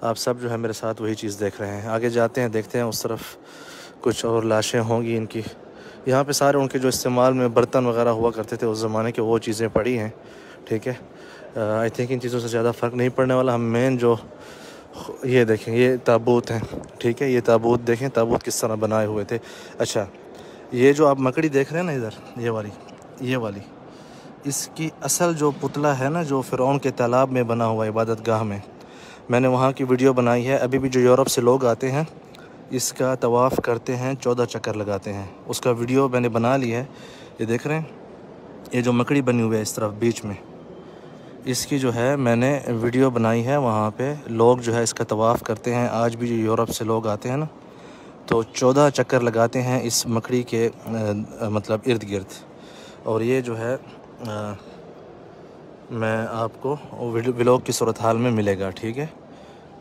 आप सब जो है मेरे साथ वही चीज़ देख रहे हैं। आगे जाते हैं, देखते हैं उस तरफ कुछ और लाशें होंगी इनकी। यहाँ पे सारे उनके जो इस्तेमाल में बर्तन वगैरह हुआ करते थे उस ज़माने के, वो चीज़ें पड़ी हैं। ठीक है, आई थिंक इन चीज़ों से ज़्यादा फ़र्क नहीं पड़ने वाला। हम मेन जो ये देखें, ये ताबूत हैं। ठीक है, ये ताबूत देखें, ताबूत किस तरह बनाए हुए थे। अच्छा, ये जो आप मकड़ी देख रहे हैं ना इधर, ये वाली इसकी असल जो पुतला है ना, जो फ़िरौन के तालाब में बना हुआ इबादत गाह में, मैंने वहाँ की वीडियो बनाई है। अभी भी जो यूरोप से लोग आते हैं इसका तवाफ़ करते हैं, 14 चक्कर लगाते हैं, उसका वीडियो मैंने बना ली है। ये देख रहे हैं, ये जो मकड़ी बनी हुई है इस तरफ बीच में, इसकी जो है मैंने वीडियो बनाई है। वहाँ पे लोग जो है इसका तवाफ़ करते हैं। आज भी जो यूरोप से लोग आते हैं ना, तो 14 चक्कर लगाते हैं इस मकड़ी के मतलब इर्द गिर्द। और ये जो है मैं आपको व्लॉग की सूरत हाल में मिलेगा। ठीक है,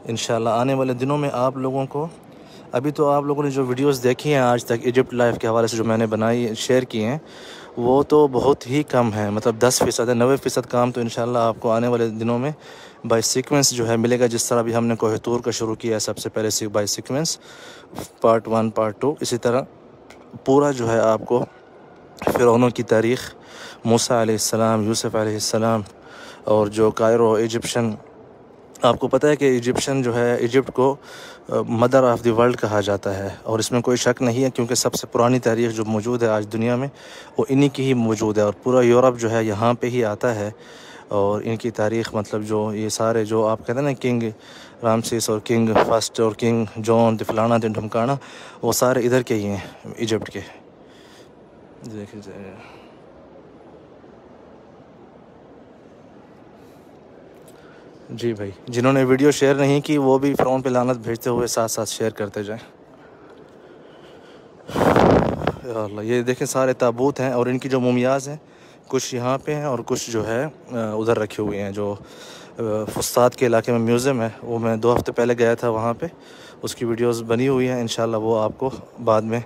इंशाल्लाह आने वाले दिनों में आप लोगों को, अभी तो आप लोगों ने जो वीडियोस देखी हैं आज तक इजिप्ट लाइफ के हवाले से जो मैंने बनाई शेयर किए हैं, वो तो बहुत ही कम है, मतलब 10% है। 90% काम तो इंशाल्लाह आपको आने वाले दिनों में बाय सीक्वेंस जो है मिलेगा। जिस तरह भी हमने कोह तूर का शुरू किया है सबसे पहले बाय सीक्वेंस, पार्ट 1 पार्ट 2, इसी तरह पूरा जो है आपको फ़िरौनों की तारीख़, मूसा अलैहिस्सलाम, यूसुफ अलैहिस्सलाम, और जो कायरो इजिप्शियन, आपको पता है कि इजिप्शियन जो है, इजिप्ट को मदर ऑफ़ द वर्ल्ड कहा जाता है, और इसमें कोई शक नहीं है, क्योंकि सबसे पुरानी तारीख़ जो मौजूद है आज दुनिया में वो इन्हीं की ही मौजूद है। और पूरा यूरोप जो है यहाँ पे ही आता है। और इनकी तारीख़, मतलब जो ये सारे जो आप कहते हैं ना, किंग रामसेस और किंग फर्स्ट और किंग जॉन द फलाना द ढमकाना, वो सारे इधर के ही हैं, इजिप्ट के। देखिए जी भाई, जिन्होंने वीडियो शेयर नहीं की वो भी फ़ोन पे लानत भेजते हुए साथ साथ शेयर करते जाएं। या अल्लाह, ये देखें सारे ताबूत हैं, और इनकी जो मुमियाज़ हैं कुछ यहाँ पे हैं और कुछ जो है उधर रखे हुए हैं। जो फुस्ताद के इलाके में म्यूज़ियम है, वो मैं 2 हफ्ते पहले गया था वहाँ पे, उसकी वीडियोस बनी हुई हैं। इंशाल्लाह वो आपको बाद में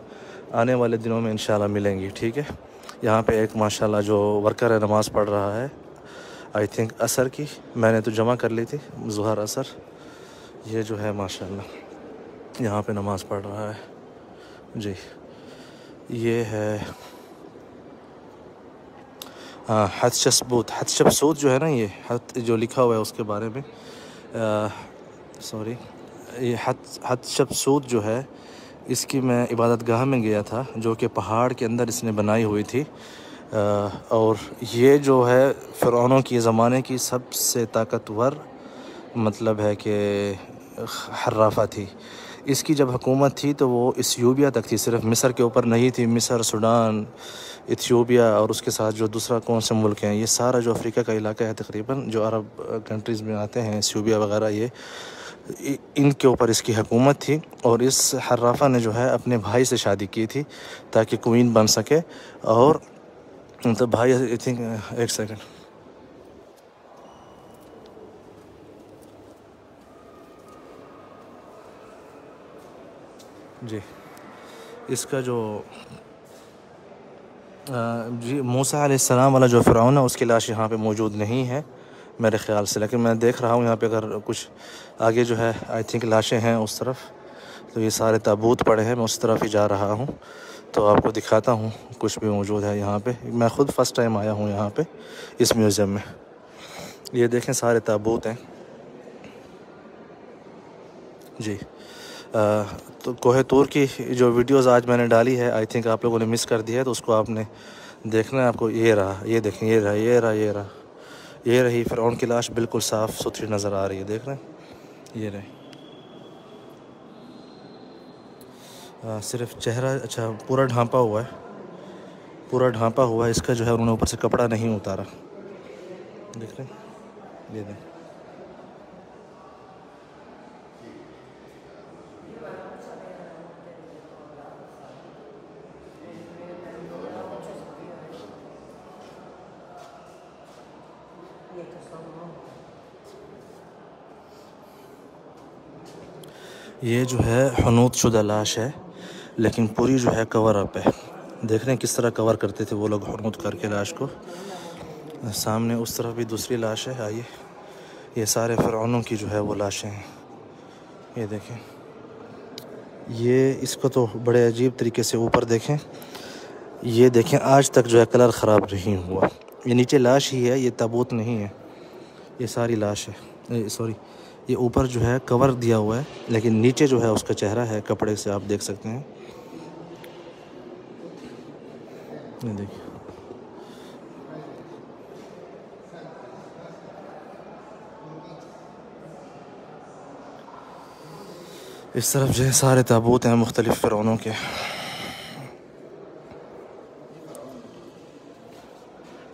आने वाले दिनों में इंशाल्लाह मिलेंगी। ठीक है, यहाँ पे एक माशाल्लाह जो वर्कर है नमाज़ पढ़ रहा है, आई थिंक असर की, मैंने तो जमा कर ली थी, ज़ुहर असर। ये जो है माशाल्लाह यहाँ पे नमाज़ पढ़ रहा है जी। ये है हतशबसूत जो है ना, ये जो लिखा हुआ है उसके बारे में, सॉरी, ये हतशबसूत जो है, इसकी मैं इबादत गाह में गया था, जो कि पहाड़ के अंदर इसने बनाई हुई थी। और ये जो है फ़िरौनों की ज़माने की सबसे ताकतवर, मतलब है कि हर्राफा थी। इसकी जब हुकूमत थी तो वो इथियोपिया तक थी, सिर्फ मिस्र के ऊपर नहीं थी। मिस्र, सूडान, इथियोपिया और उसके साथ जो दूसरा कौन से मुल्क हैं, ये सारा जो अफ्रीका का इलाका है तकरीबन, जो अरब कंट्रीज़ में आते हैं, इथियोपिया वगैरह, ये इनके ऊपर इसकी हुकूमत थी। और इस हर्राफा ने जो है अपने भाई से शादी की थी ताकि क्वीन बन सके। और मतलब भाई, आई थिंक, एक सेकंड, जी, इसका जो जी मूसा अलैहिस्सलाम वाला जो फ़िरौन है उसकी लाश यहाँ पे मौजूद नहीं है मेरे ख़्याल से, लेकिन मैं देख रहा हूँ यहाँ पे अगर कुछ आगे जो है आई थिंक लाशें हैं उस तरफ। तो ये सारे ताबूत पड़े हैं, मैं उस तरफ ही जा रहा हूँ, तो आपको दिखाता हूँ कुछ भी मौजूद है यहाँ पे। मैं ख़ुद फ़र्स्ट टाइम आया हूँ यहाँ पे इस म्यूज़ियम में। ये देखें सारे ताबूत हैं जी। तो कोह तूर की जो वीडियोस आज मैंने डाली है, आई थिंक आप लोगों ने मिस कर दिया है, तो उसको आपने देखना है। आपको ये रहा, ये देखें, ये रहा, ये रहा, ये रहा, ये रही फ़िरौन की लाश, बिल्कुल साफ़ सुथरी नज़र आ रही है, देख रहे हैं, ये रही। सिर्फ चेहरा, अच्छा, पूरा ढांपा हुआ है, पूरा ढांपा हुआ है इसका जो है, उन्होंने ऊपर से कपड़ा नहीं उतारा, देख रहे हैं, ये देखें। ये जो है हनूत शुदा लाश है, लेकिन पूरी जो है कवर अप है। देख रहे हैं किस तरह कवर करते थे वो लोग हनूत करके लाश को। सामने उस तरफ भी दूसरी लाश है, आइए, ये सारे फ़िरौनों की जो है वो लाशें हैं, ये देखें। ये इसको तो बड़े अजीब तरीके से ऊपर देखें, ये देखें आज तक जो है कलर ख़राब नहीं हुआ। ये नीचे लाश ही है, ये ताबूत नहीं है, ये सारी लाश है। सॉरी, ये ऊपर जो है कवर दिया हुआ है, लेकिन नीचे जो है उसका चेहरा है कपड़े से, आप देख सकते हैं। ये देखिए, इस तरफ जो है सारे ताबूत हैं मुख्तलिफ़ फ़िरौनों के।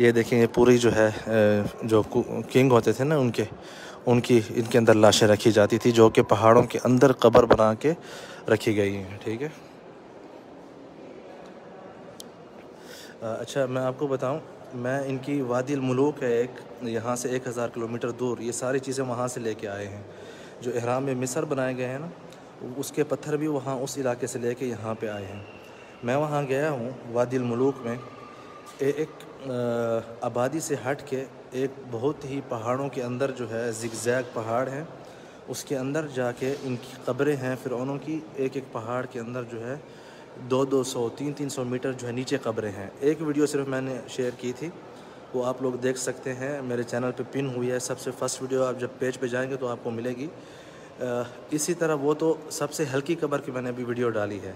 ये देखें, ये पूरी जो है जो किंग होते थे ना उनकी इनके अंदर लाशें रखी जाती थी, जो कि पहाड़ों के अंदर कब्र बना के रखी गई हैं। ठीक है। अच्छा, मैं आपको बताऊं, मैं इनकी वादी मुलूक है एक, यहाँ से 1000 किलोमीटर दूर, ये सारी चीज़ें वहाँ से लेके आए हैं। जो इहराम में मिस्र बनाए गए हैं ना, उसके पत्थर भी वहाँ उस इलाके से लेके यहाँ पे आए हैं। मैं वहाँ गया हूँ वादी मुलूक में, एक आबादी से हट के एक बहुत ही पहाड़ों के अंदर जो है ज़िगज़ैग पहाड़ हैं, उसके अंदर जाके इनकी कब्रें हैं फ़िरौनों की। एक एक पहाड़ के अंदर जो है 200-200, 300-300 मीटर जो है नीचे कब्रें हैं। एक वीडियो सिर्फ मैंने शेयर की थी, वो आप लोग देख सकते हैं, मेरे चैनल पे पिन हुई है, सबसे फ़र्स्ट वीडियो। आप जब पेज पे जाएंगे तो आपको मिलेगी। इसी तरह वो तो सबसे हल्की कब्र की मैंने अभी वीडियो डाली है।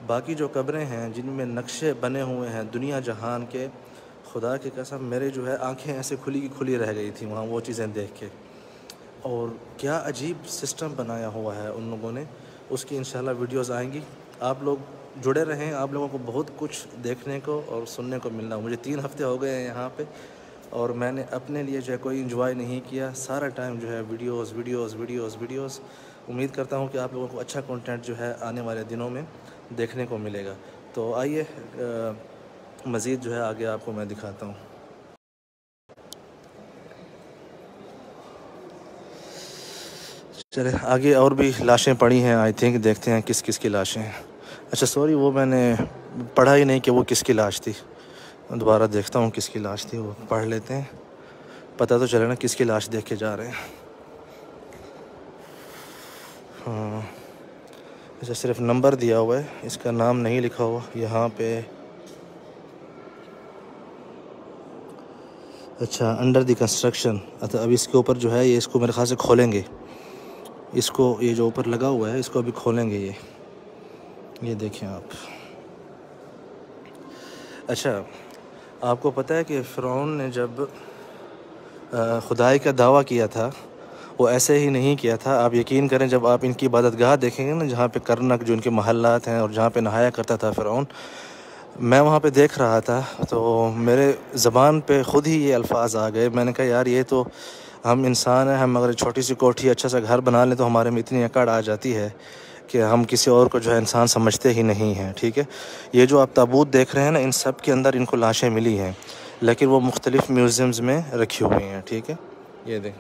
बाकी जो कब्रें हैं जिनमें नक्शे बने हुए हैं दुनिया जहान के, खुदा की कसम मेरे जो है आंखें ऐसे खुली की खुली रह गई थी वहाँ वो चीज़ें देख के। और क्या अजीब सिस्टम बनाया हुआ है उन लोगों ने, उसकी इंशाल्लाह वीडियोस आएंगी। आप लोग जुड़े रहें, आप लोगों को बहुत कुछ देखने को और सुनने को मिलना। मुझे 3 हफ़्ते हो गए हैं यहाँ पे, और मैंने अपने लिए जो है कोई इंजॉय नहीं किया, सारा टाइम जो है वीडियोस वीडियोस वीडियोस वीडियोस। उम्मीद करता हूँ कि आप लोगों को अच्छा कंटेंट जो है आने वाले दिनों में देखने को मिलेगा। तो आइए मज़ीद जो है आगे आपको मैं दिखाता हूँ। चले आगे, और भी लाशें पड़ी हैं आई थिंक, देखते हैं किस किस की लाशें हैं। अच्छा सॉरी, वो मैंने पढ़ा ही नहीं कि वो किसकी लाश थी, दोबारा देखता हूँ किसकी लाश थी, वो पढ़ लेते हैं, पता तो चले ना किसकी लाश देख के जा रहे हैं। हाँ, अच्छा सिर्फ नंबर दिया हुआ है, इसका नाम नहीं लिखा हुआ यहाँ पे। अच्छा, अंडर द कंस्ट्रक्शन। अच्छा, अब इसके ऊपर जो है ये, इसको मेरे ख्याल से खोलेंगे, इसको ये जो ऊपर लगा हुआ है इसको अभी खोलेंगे। ये देखें आप। अच्छा, आपको पता है कि फ़िरौन ने जब खुदाई का दावा किया था, वो ऐसे ही नहीं किया था। आप यकीन करें, जब आप इनकी इबादतगाह देखेंगे ना, जहाँ पे करनक जो इनके महल्लात हैं और जहाँ पे नहाया करता था फ़िरौन, मैं वहाँ पे देख रहा था तो मेरे ज़बान पे ख़ुद ही ये अल्फाज आ गए। मैंने कहा यार, ये तो हम इंसान हैं, हम अगर छोटी सी कोठी अच्छा सा घर बना लें तो हमारे में इतनी अकड़ आ जाती है कि हम किसी और को जो है इंसान समझते ही नहीं हैं। ठीक है। ये जो आप ताबूत देख रहे हैं ना, इन सब के अंदर इनको लाशें मिली हैं, लेकिन वो मुख्तलिफ़ म्यूज़ियम्स में रखी हुई हैं। ठीक है, ये देख।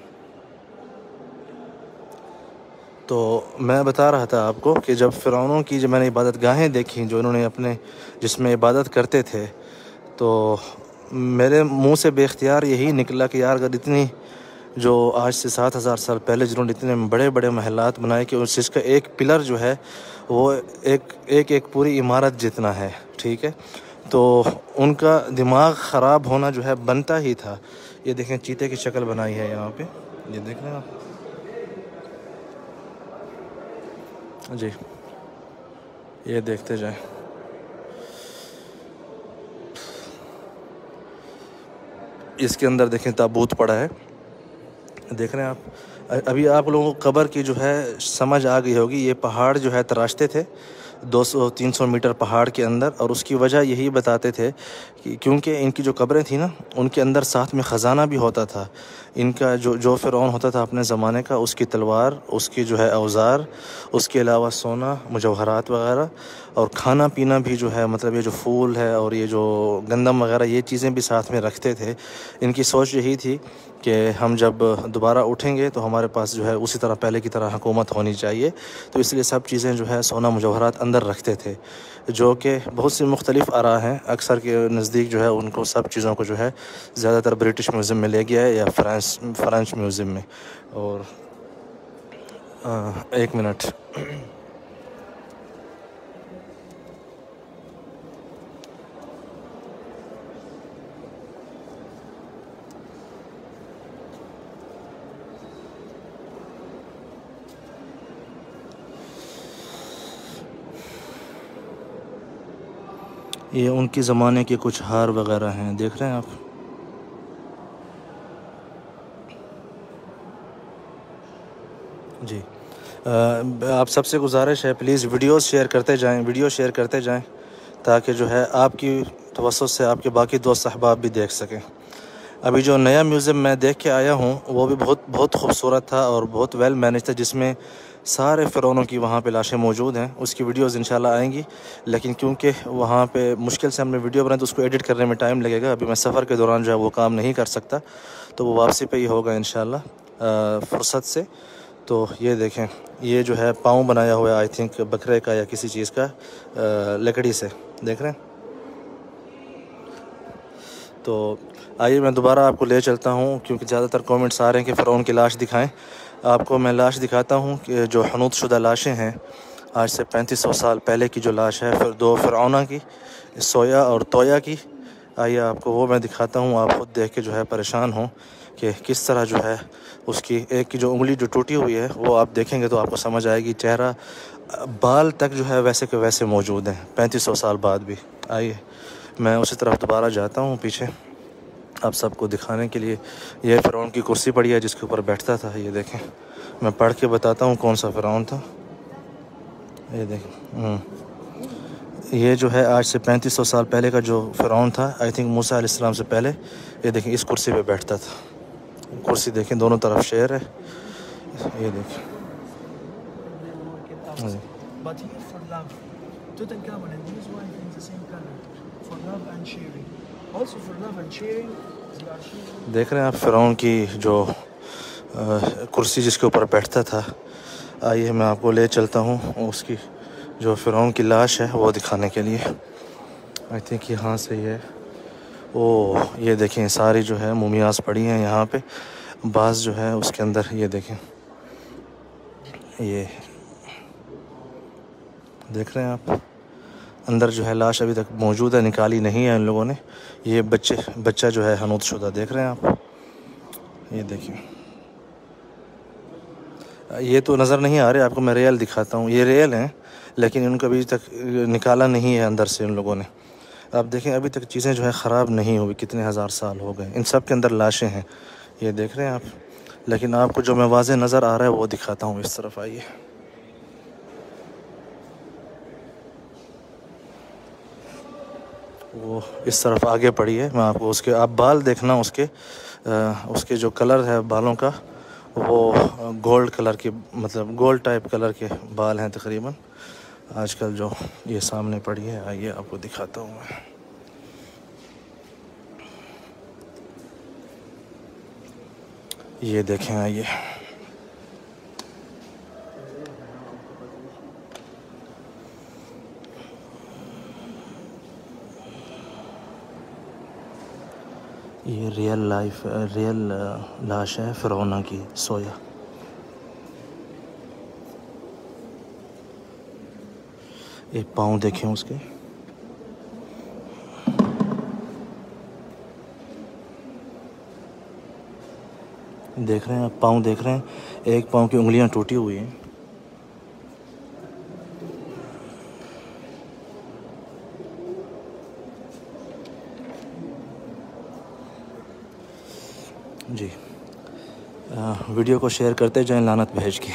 तो मैं बता रहा था आपको कि जब फ़िरौनों की जब मैंने इबादतगाहें देखी जो इन्होंने अपने जिसमें इबादत करते थे, तो मेरे मुंह से बेख्तियार यही निकला कि यार, अगर इतनी जो आज से 7000 साल पहले जिन्होंने इतने बड़े बड़े महलात बनाए कि जिसका एक पिलर जो है वो एक पूरी इमारत जितना है। ठीक है, तो उनका दिमाग ख़राब होना जो है बनता ही था। ये देखें, चीते की शक्ल बनाई है यहाँ पे, ये देख रहे हैं आप जी, ये देखते जाएं। इसके अंदर देखें ताबूत पड़ा है, देख रहे हैं आप। अभी आप लोगों को कब्र की जो है समझ आ गई होगी। ये पहाड़ जो है तराशते थे 200-300 मीटर पहाड़ के अंदर। और उसकी वजह यही बताते थे कि क्योंकि इनकी जो कब्रें थी ना, उनके अंदर साथ में ख़जाना भी होता था। इनका जो फ़िरौन होता था अपने ज़माने का, उसकी तलवार, उसकी जो है औज़ार, उसके अलावा सोना, मुजवहरात वग़ैरह, और खाना पीना भी जो है, मतलब ये जो फूल है और ये जो गंदम वग़ैरह, ये चीज़ें भी साथ में रखते थे। इनकी सोच यही थी कि हम जब दोबारा उठेंगे तो हमारे पास जो है उसी तरह पहले की तरह हुकूमत होनी चाहिए। तो इसलिए सब चीज़ें जो है सोना मुजवहरात अंदर रखते थे, जो कि बहुत सी मुख्तलिफ़ आरा हैं। अक्सर के नज़दीक जो है उनको सब चीज़ों को जो है ज़्यादातर ब्रिटिश म्यूज़ियम में ले गया है या फ्रेंच म्यूज़ियम में। और 1 मिनट। ये उनके ज़माने के कुछ हार वग़ैरह हैं, देख रहे हैं आप। जी, आप सबसे गुजारिश है प्लीज़ वीडियो शेयर करते जाएं ताकि जो है आपकी तवज्जो से आपके बाकी दोस्त अहबाब भी देख सकें। अभी जो नया म्यूज़ियम मैं देख के आया हूँ वो भी बहुत खूबसूरत था और बहुत वेल मैनेज था, जिसमें सारे फ़िरौनों की वहाँ पे लाशें मौजूद हैं। उसकी वीडियोज़ इंशाल्लाह आएंगी, लेकिन क्योंकि वहाँ पे मुश्किल से हमने वीडियो बनाई तो उसको एडिट करने में टाइम लगेगा। अभी मैं सफ़र के दौरान जो है वो काम नहीं कर सकता, तो वो वापसी पे ही होगा इंशाल्लाह फ़ुर्सत से। तो ये देखें, ये जो है पाँव बनाया हुआ है आई थिंक बकरे का या किसी चीज़ का, लकड़ी से, देख रहे हैं। तो आइए मैं दोबारा आपको ले चलता हूँ, क्योंकि ज़्यादातर कमेंट्स आ रहे हैं कि फ़िरौन की लाश दिखाएं। आपको मैं लाश दिखाता हूँ कि जो हनूत शुदा लाशें हैं, आज से 3500 साल पहले की जो लाश है, फिर 2 फ़िरौना की, सोया और तोया की। आइए आपको वो मैं दिखाता हूँ, आप खुद देख के जो है परेशान हों कि किस तरह जो है उसकी एक की जो उंगली जो टूटी हुई है वो आप देखेंगे तो आपको समझ आएगी। चेहरा, बाल तक जो है वैसे के वैसे मौजूद हैं 3500 साल बाद भी। आइए मैं उसी तरफ दोबारा जाता हूँ पीछे आप सबको दिखाने के लिए। ये फ़िरौन की कुर्सी पड़ी है जिसके ऊपर बैठता था, ये देखें। मैं पढ़ के बताता हूँ कौन सा फ़िरौन था। ये देखें, ये जो है आज से 3500 साल पहले का जो फ़िरौन था, आई थिंक मूसा अलैहिस्सलाम से पहले। ये देखें इस कुर्सी पे बैठता था। कुर्सी देखें, दोनों तरफ शेर है, ये देखें। But here for love, Tutankhamun and his wife in the same color, for love and sharing. Also for love and sharing, they are sharing. देख रहे हैं आप फ़िरौन की जो कुर्सी जिसके ऊपर बैठता था। आइए मैं आपको ले चलता हूँ उसकी जो फ़िरौन की लाश है वो दिखाने के लिए। आई थिंक यहाँ से ही है। ओह, ये देखें सारी जो है मुमियाज़ पड़ी हैं यहाँ पे। बाज़ जो है उसके अंदर, ये देखें, ये देख रहे हैं आप, अंदर जो है लाश अभी तक मौजूद है, निकाली नहीं है इन लोगों ने। ये बच्चा जो है हनूत शुदा, देख रहे हैं आप, ये देखिए। ये तो नज़र नहीं आ रहे आपको, मैं रियल दिखाता हूँ। ये रियल हैं लेकिन इनको अभी तक निकाला नहीं है अंदर से इन लोगों ने। आप देखें अभी तक चीज़ें जो है ख़राब नहीं हुई, कितने हज़ार साल हो गए। इन सब के अंदर लाशें हैं, ये देख रहे हैं आप। लेकिन आपको जो मैं वाज़े नज़र आ रहा है वो दिखाता हूँ। इस तरफ आइए, वो इस तरफ आगे पड़ी है। मैं आपको उसके, आप बाल देखना उसके जो कलर है बालों का, वो गोल्ड कलर के, मतलब गोल्ड टाइप कलर के बाल हैं तकरीबन। आजकल जो ये सामने पड़ी है, आइए आपको दिखाता हूँ मैं। ये देखें, आइए, ये रियल लाश है फ़िरौना की, सोया। एक पाँव देखें उसके, देख रहे हैं आप, पाँव देख रहे हैं, एक पाँव की उंगलियां टूटी हुई हैं। जी, वीडियो को शेयर करते जाएं लानत भेज के।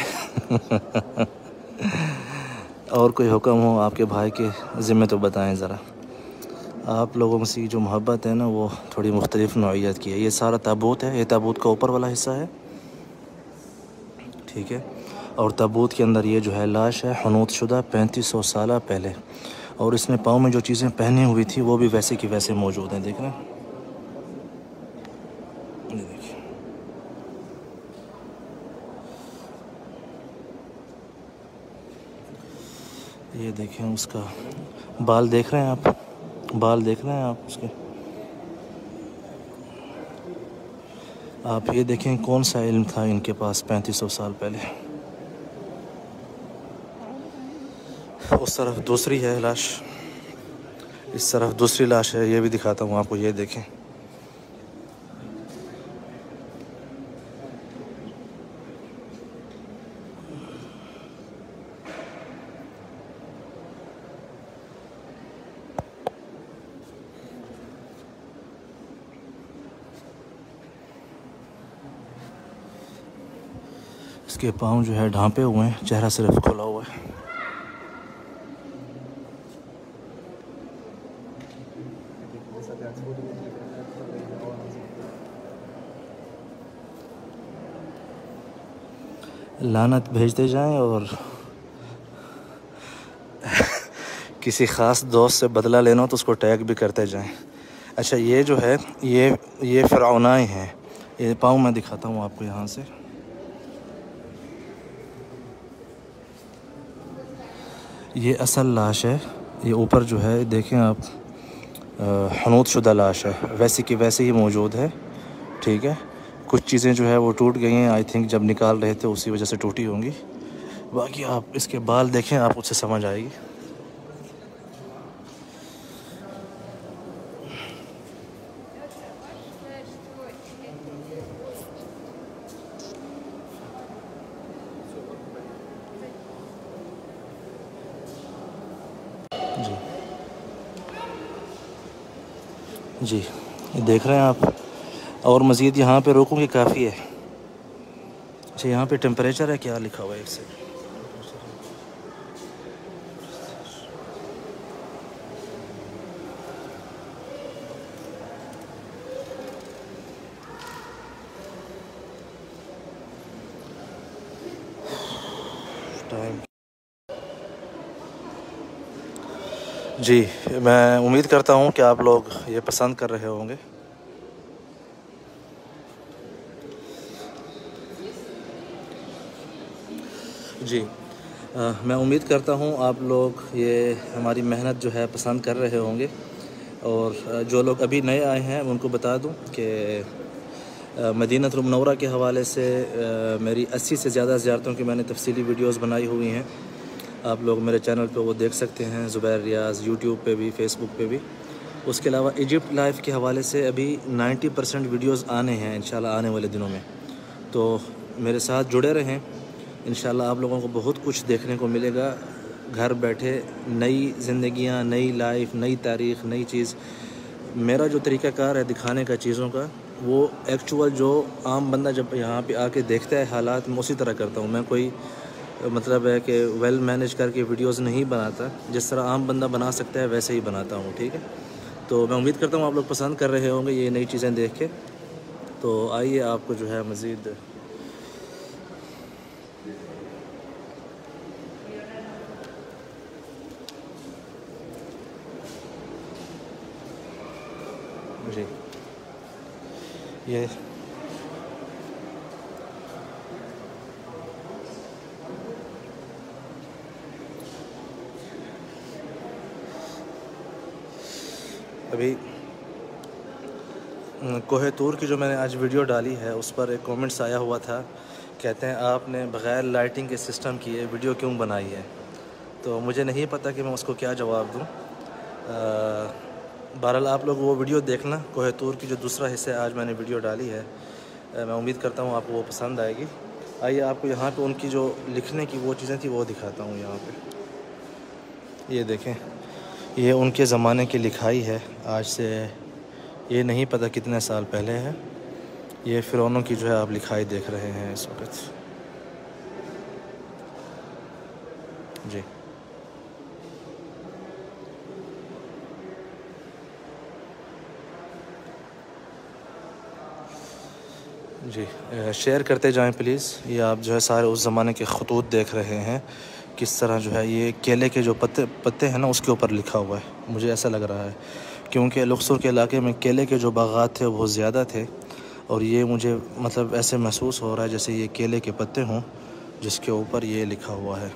और कोई हुक्म हो आपके भाई के ज़िम्मे तो बताएं ज़रा। आप लोगों से जो मोहब्बत है ना वो थोड़ी मुख्तलिफ़ नौइयत की है। ये सारा ताबूत है, ये ताबूत का ऊपर वाला हिस्सा है, ठीक है। और ताबूत के अंदर ये जो है लाश है हनूत शुदा 3500 साल पहले, और इसने पाँव में जो चीज़ें पहनी हुई थी वो भी वैसे की वैसे मौजूद हैं। देख रहे हैं, ये देखिए। ये देखें उसका बाल देख रहे हैं आप, बाल देख रहे हैं आप उसके। आप ये देखें कौन सा इल्म था इनके पास 3500 साल पहले। उस तरफ दूसरी है लाश, इस तरफ दूसरी लाश है, ये भी दिखाता हूँ आपको। ये देखें, इसके पाँव जो है ढांपे हुए हैं, चेहरा सिर्फ खुला हुआ है। लानत भेजते जाएं और किसी ख़ास दोस्त से बदला लेना हो तो उसको टैग भी करते जाएं। अच्छा, ये जो है ये फ़िरऔनाएँ हैं। ये पाँव मैं दिखाता हूँ आपको यहाँ से। ये असल लाश है, ये ऊपर जो है देखें आप, हनूत शुदा लाश है, वैसे की वैसे ही मौजूद है, ठीक है। कुछ चीज़ें जो है वो टूट गई हैं, आई थिंक जब निकाल रहे थे उसी वजह से टूटी होंगी। बाकी आप इसके बाल देखें, आप उससे समझ आएगी। जी जी, देख रहे हैं आप। और मज़ीद यहाँ पे रोकूँ कि काफ़ी है? अच्छा, यहाँ पे टेम्परेचर है, क्या लिखा हुआ है एक से? टाइम। जी, मैं उम्मीद करता हूँ कि आप लोग ये पसंद कर रहे होंगे। जी, मैं उम्मीद करता हूँ आप लोग ये हमारी मेहनत जो है पसंद कर रहे होंगे। और जो लोग अभी नए आए हैं उनको बता दूँ कि मदीनतुल मुनव्वरा के हवाले से मेरी 80 से ज़्यादा ज़ियारतों की मैंने तफसीली वीडियोस बनाई हुई हैं। आप लोग मेरे चैनल पे वो देख सकते हैं, ज़ुबैर रियाज़, यूट्यूब पे भी, फ़ेसबुक पे भी। उसके अलावा इजिप्ट लाइफ के हवाले से अभी 90% वीडियोस आने हैं इंशाल्लाह आने वाले दिनों में। तो मेरे साथ जुड़े रहें, इंशाल्लाह आप लोगों को बहुत कुछ देखने को मिलेगा। घर बैठे नई ज़िंदगियाँ, नई लाइफ, नई तारीख़, नई चीज़। मेरा जो तरीक़ाकार है दिखाने का चीज़ों का, वो एक्चुअल जो आम बंदा जब यहाँ पे आके देखता है हालात, मैं उसी तरह करता हूँ। मैं कोई मतलब है कि वेल मैनेज करके वीडियोस नहीं बनाता, जिस तरह आम बंदा बना सकता है वैसे ही बनाता हूँ, ठीक है। तो मैं उम्मीद करता हूँ आप लोग पसंद कर रहे होंगे ये नई चीज़ें देख के। तो आइए आपको जो है मज़ीद जी ये अभी कोहे तूर की जो मैंने आज वीडियो डाली है उस पर एक कमेंट्स आया हुआ था, कहते हैं आपने बग़ैर लाइटिंग के सिस्टम की ये वीडियो क्यों बनाई है। तो मुझे नहीं पता कि मैं उसको क्या जवाब दूँ। बहरहाल आप लोग वो वीडियो देखना, कोहे तूर की जो दूसरा हिस्सा आज मैंने वीडियो डाली है। मैं उम्मीद करता हूँ आपको वो पसंद आएगी। आइए आपको यहाँ पे उनकी जो लिखने की वो चीज़ें थी वो दिखाता हूँ। यहाँ पे ये देखें, ये उनके ज़माने की लिखाई है, आज से ये नहीं पता कितने साल पहले है। ये फ़िरौनों की जो है आप लिखाई देख रहे हैं इस वक्त। जी। जी शेयर करते जाएं प्लीज़। ये आप जो है सारे उस ज़माने के ख़ुतूत देख रहे हैं, किस तरह जो है ये केले के जो पत्ते हैं ना उसके ऊपर लिखा हुआ है। मुझे ऐसा लग रहा है क्योंकि लुक्सर के इलाके में केले के जो बागात थे वो बहुत ज़्यादा थे, और ये मुझे मतलब ऐसे महसूस हो रहा है जैसे ये केले के पत्ते हों जिसके ऊपर ये लिखा हुआ है।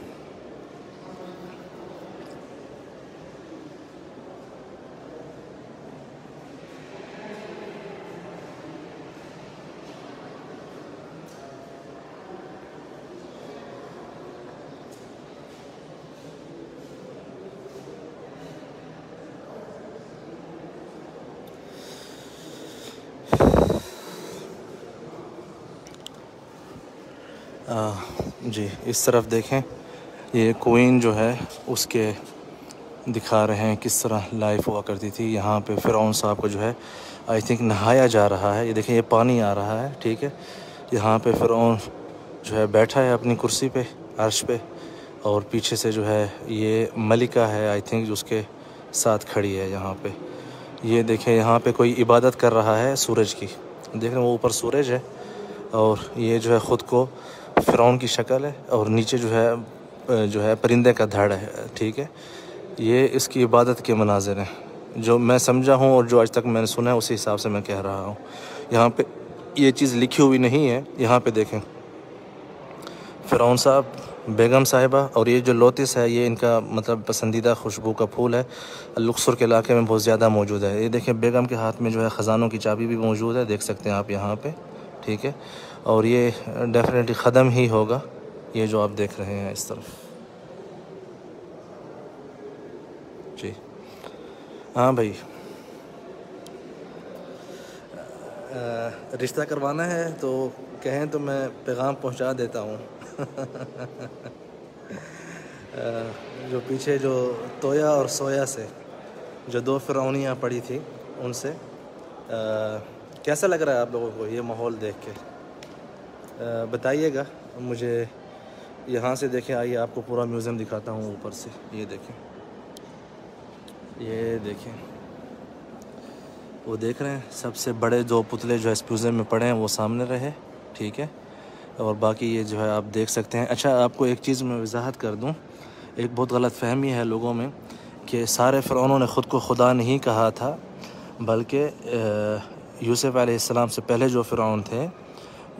जी इस तरफ देखें, ये क्वीन जो है उसके दिखा रहे हैं किस तरह लाइफ हुआ करती थी। यहाँ पे फ़िरौन साहब को जो है आई थिंक नहाया जा रहा है। ये देखें ये पानी आ रहा है, ठीक है। यहाँ पे फ़िरौन जो है बैठा है अपनी कुर्सी पे, अर्श पे, और पीछे से जो है ये मलिका है आई थिंक जो उसके साथ खड़ी है यहाँ पे। ये देखें यहाँ पे कोई इबादत कर रहा है सूरज की, देख रहे हैं वो ऊपर सूरज है और ये जो है ख़ुद को फ़िरौन की शक्ल है और नीचे जो है परिंदे का धड़ है, ठीक है। ये इसकी इबादत के मनाज़िर हैं जो मैं समझा हूँ और जो आज तक मैंने सुना है उसी हिसाब से मैं कह रहा हूँ। यहाँ पे ये चीज़ लिखी हुई नहीं है। यहाँ पे देखें फ़िरौन साहब, बेगम साहिबा, और ये जो लोटिस है ये इनका मतलब पसंदीदा खुशबू का फूल है, लुक्सर के इलाके में बहुत ज़्यादा मौजूद है। ये देखें बेगम के हाथ में जो है ख़जानों की चाबी भी मौजूद है, देख सकते हैं आप यहाँ पे, ठीक है। और ये डेफिनेटली ख़दम ही होगा, ये जो आप देख रहे हैं इस तरफ। जी हाँ भाई, रिश्ता करवाना है तो कहें तो मैं पैगाम पहुंचा देता हूँ। जो पीछे जो तोया और सोया से जो दो फ़िरौनियाँ पड़ी थी उनसे कैसा लग रहा है आप लोगों को ये माहौल देख के? बताइएगा मुझे। यहाँ से देखें, आइए आपको पूरा म्यूज़ियम दिखाता हूँ ऊपर से। ये देखें, ये देखें, वो देख रहे हैं सबसे बड़े दो पुतले जो इस म्यूज़ियम में पड़े हैं वो सामने रहे, ठीक है। और बाकी ये जो है आप देख सकते हैं। अच्छा आपको एक चीज़ मैं वजाहत कर दूं, एक बहुत गलत फहमी है लोगों में कि सारे फ़िरौनों ने ख़ुद को खुदा नहीं कहा था, बल्कि यूसुफ अलैहिस्सलाम से पहले जो फ़िरौन थे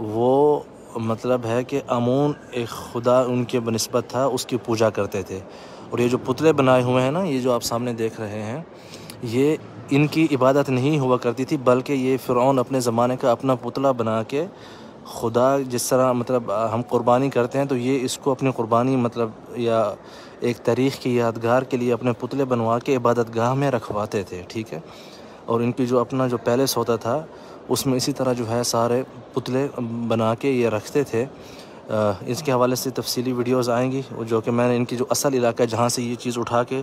वो मतलब है कि आमून एक खुदा उनके बनिस्बत था, उसकी पूजा करते थे। और ये जो पुतले बनाए हुए हैं ना, ये जो आप सामने देख रहे हैं, ये इनकी इबादत नहीं हुआ करती थी, बल्कि ये फ़िरौन अपने ज़माने का अपना पुतला बना के खुदा जिस तरह मतलब हम कुर्बानी करते हैं तो ये इसको अपनी कुर्बानी मतलब या एक तारीख़ की यादगार के लिए अपने पुतले बनवा के इबादत गाह में रखवाते थे, ठीक है। और इनकी जो अपना जो पैलेस होता था उसमें इसी तरह जो है सारे पुतले बना के ये रखते थे। इसके हवाले से तफसीली वीडियोज़ आएंगी, जो कि मैंने इनकी जो असल इलाका है जहाँ से ये चीज़ उठा के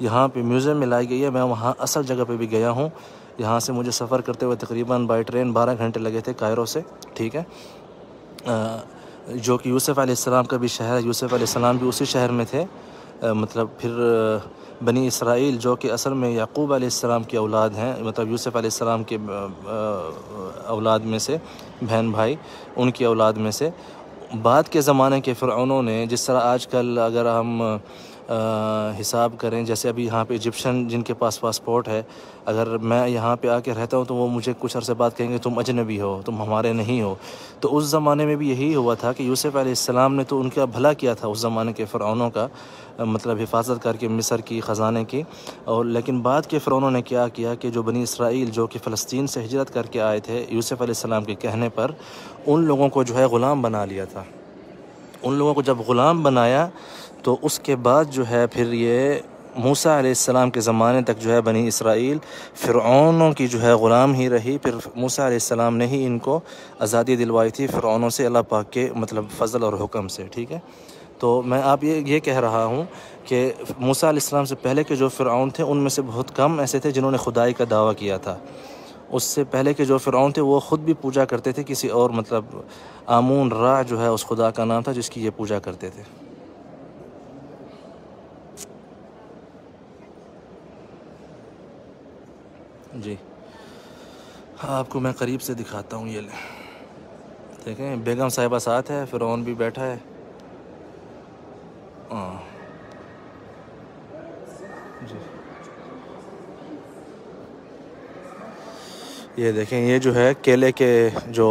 यहाँ पे म्यूज़ियम में लाई गई है, मैं वहाँ असल जगह पे भी गया हूँ। यहाँ से मुझे सफ़र करते हुए तकरीबन बाई ट्रेन 12 घंटे लगे थे कायरो से, ठीक है। जो कि यूसुफ अलैहिस्सलाम का भी शहर है, यूसुफ अलैहिस्सलाम भी उसी शहर में थे। मतलब फिर बनी इसराइल जो कि असल में याकूब अलैहिस्सलाम की औलाद हैं, मतलब यूसुफ अलैहिस्सलाम के औलाद में से, बहन भाई उनकी औलाद में से, बाद के ज़माने के फ़िरऔनों ने जिस तरह आजकल अगर हम हिसाब करें, जैसे अभी यहाँ पे इजिप्शियन जिनके पास पासपोर्ट है, अगर मैं यहाँ पे आके रहता हूँ तो वो मुझे कुछ अरसे बाद कहेंगे तुम अजनबी हो, तुम हमारे नहीं हो। तो उस ज़माने में भी यही हुआ था कि यूसुफ अलैहिस्सलाम ने तो उनका भला किया था उस ज़माने के फ़िरऔनों का, मतलब हिफाजत करके मिस्र की ख़जाने की। और लेकिन बाद के फ़िरऔनों ने क्या किया कि जो बनी इसराइल जो कि फ़लस्तीन से हिजरत करके आए थे यूसुफ अलैहिस्सलाम के कहने पर, उन लोगों को जो है ग़ुलाम बना लिया था। उन लोगों को जब ग़ुलाम बनाया तो उसके बाद जो है फिर ये मूसा अलैहिस्सलाम के ज़माने तक जो है बनी इसराइल फ़िरऔनों की जो है ग़ुलाम ही रही। फिर मूसा अलैहिस्सलाम ने ही इनको आज़ादी दिलवाई थी फ़िरऔनों से, अल्लाह पाक के मतलब फ़ज़ल और हुक्म से, ठीक है। तो मैं आप ये कह रहा हूँ कि मूसा अलैहिस्सलाम से पहले के जो फ़िरऔन थे उनमें से बहुत कम ऐसे थे जिन्होंने खुदाई का दावा किया था। उससे पहले के जो फ़िरऔन थे वो ख़ुद भी पूजा करते थे किसी और, मतलब आमून रा जो है उस खुदा का नाम था जिसकी ये पूजा करते थे। जी आपको मैं करीब से दिखाता हूँ, ये ले देखें बेगम साहिबा साथ है, फ़िरौन भी बैठा है। हाँ जी, ये देखें, ये जो है केले के जो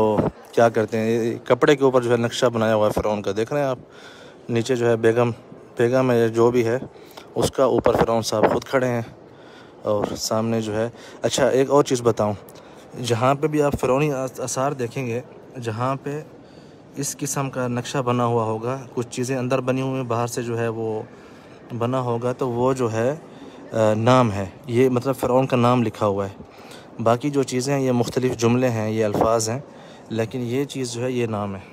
क्या करते हैं, ये कपड़े के ऊपर जो है नक्शा बनाया हुआ है फ़िरौन का, देख रहे हैं आप। नीचे जो है बेगम है जो भी है उसका, ऊपर फ़िरौन साहब खुद खड़े हैं और सामने जो है। अच्छा एक और चीज़ बताऊं, जहाँ पे भी आप फ़िरौनी आसार देखेंगे, जहाँ पे इस किस्म का नक्शा बना हुआ होगा, कुछ चीज़ें अंदर बनी हुई हैं, बाहर से जो है वो बना होगा, तो वो जो है नाम है, ये मतलब फ़िरौन का नाम लिखा हुआ है। बाकी जो चीज़ें हैं ये मुख्तलिफ़ जुमले हैं, ये अल्फाज हैं, लेकिन ये चीज़ जो है ये नाम है।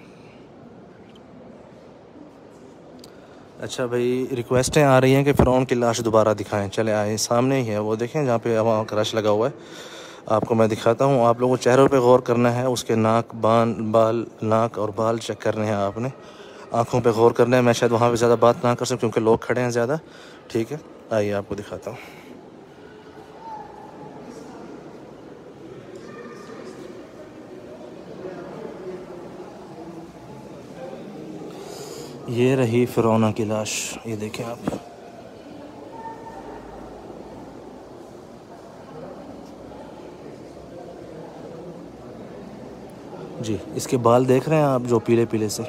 अच्छा भाई, रिक्वेस्टें आ रही हैं कि फ़िरौन की लाश दोबारा दिखाएं। चले आए, सामने ही है वो, देखें जहाँ पे वहाँ क्रश लगा हुआ है, आपको मैं दिखाता हूँ। आप लोगों को चेहरों पे गौर करना है, उसके नाक और बाल चेक करने हैं आपने, आँखों पे गौर करना है। मैं शायद वहाँ पे ज़्यादा बात ना कर सकूँ क्योंकि लोग खड़े हैं ज़्यादा, ठीक है। आइए आपको दिखाता हूँ। ये रही फ़िरौना की लाश, ये देखें आप। जी, इसके बाल देख रहे हैं आप, जो पीले पीले से।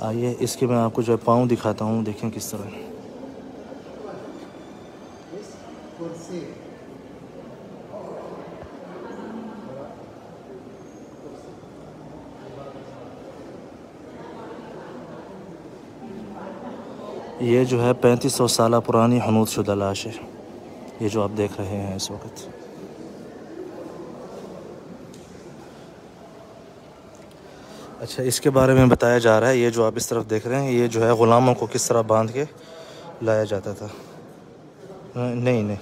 आइए इसके मैं आपको जो है पाँव दिखाता हूँ, देखें किस तरह। ये जो है 3500 साल पुरानी हनूत शुदा लाश है, ये जो आप देख रहे हैं इस वक्त। अच्छा, इसके बारे में बताया जा रहा है, ये जो आप इस तरफ देख रहे हैं, ये जो है ग़ुलामों को किस तरह बांध के लाया जाता था। नहीं नहीं,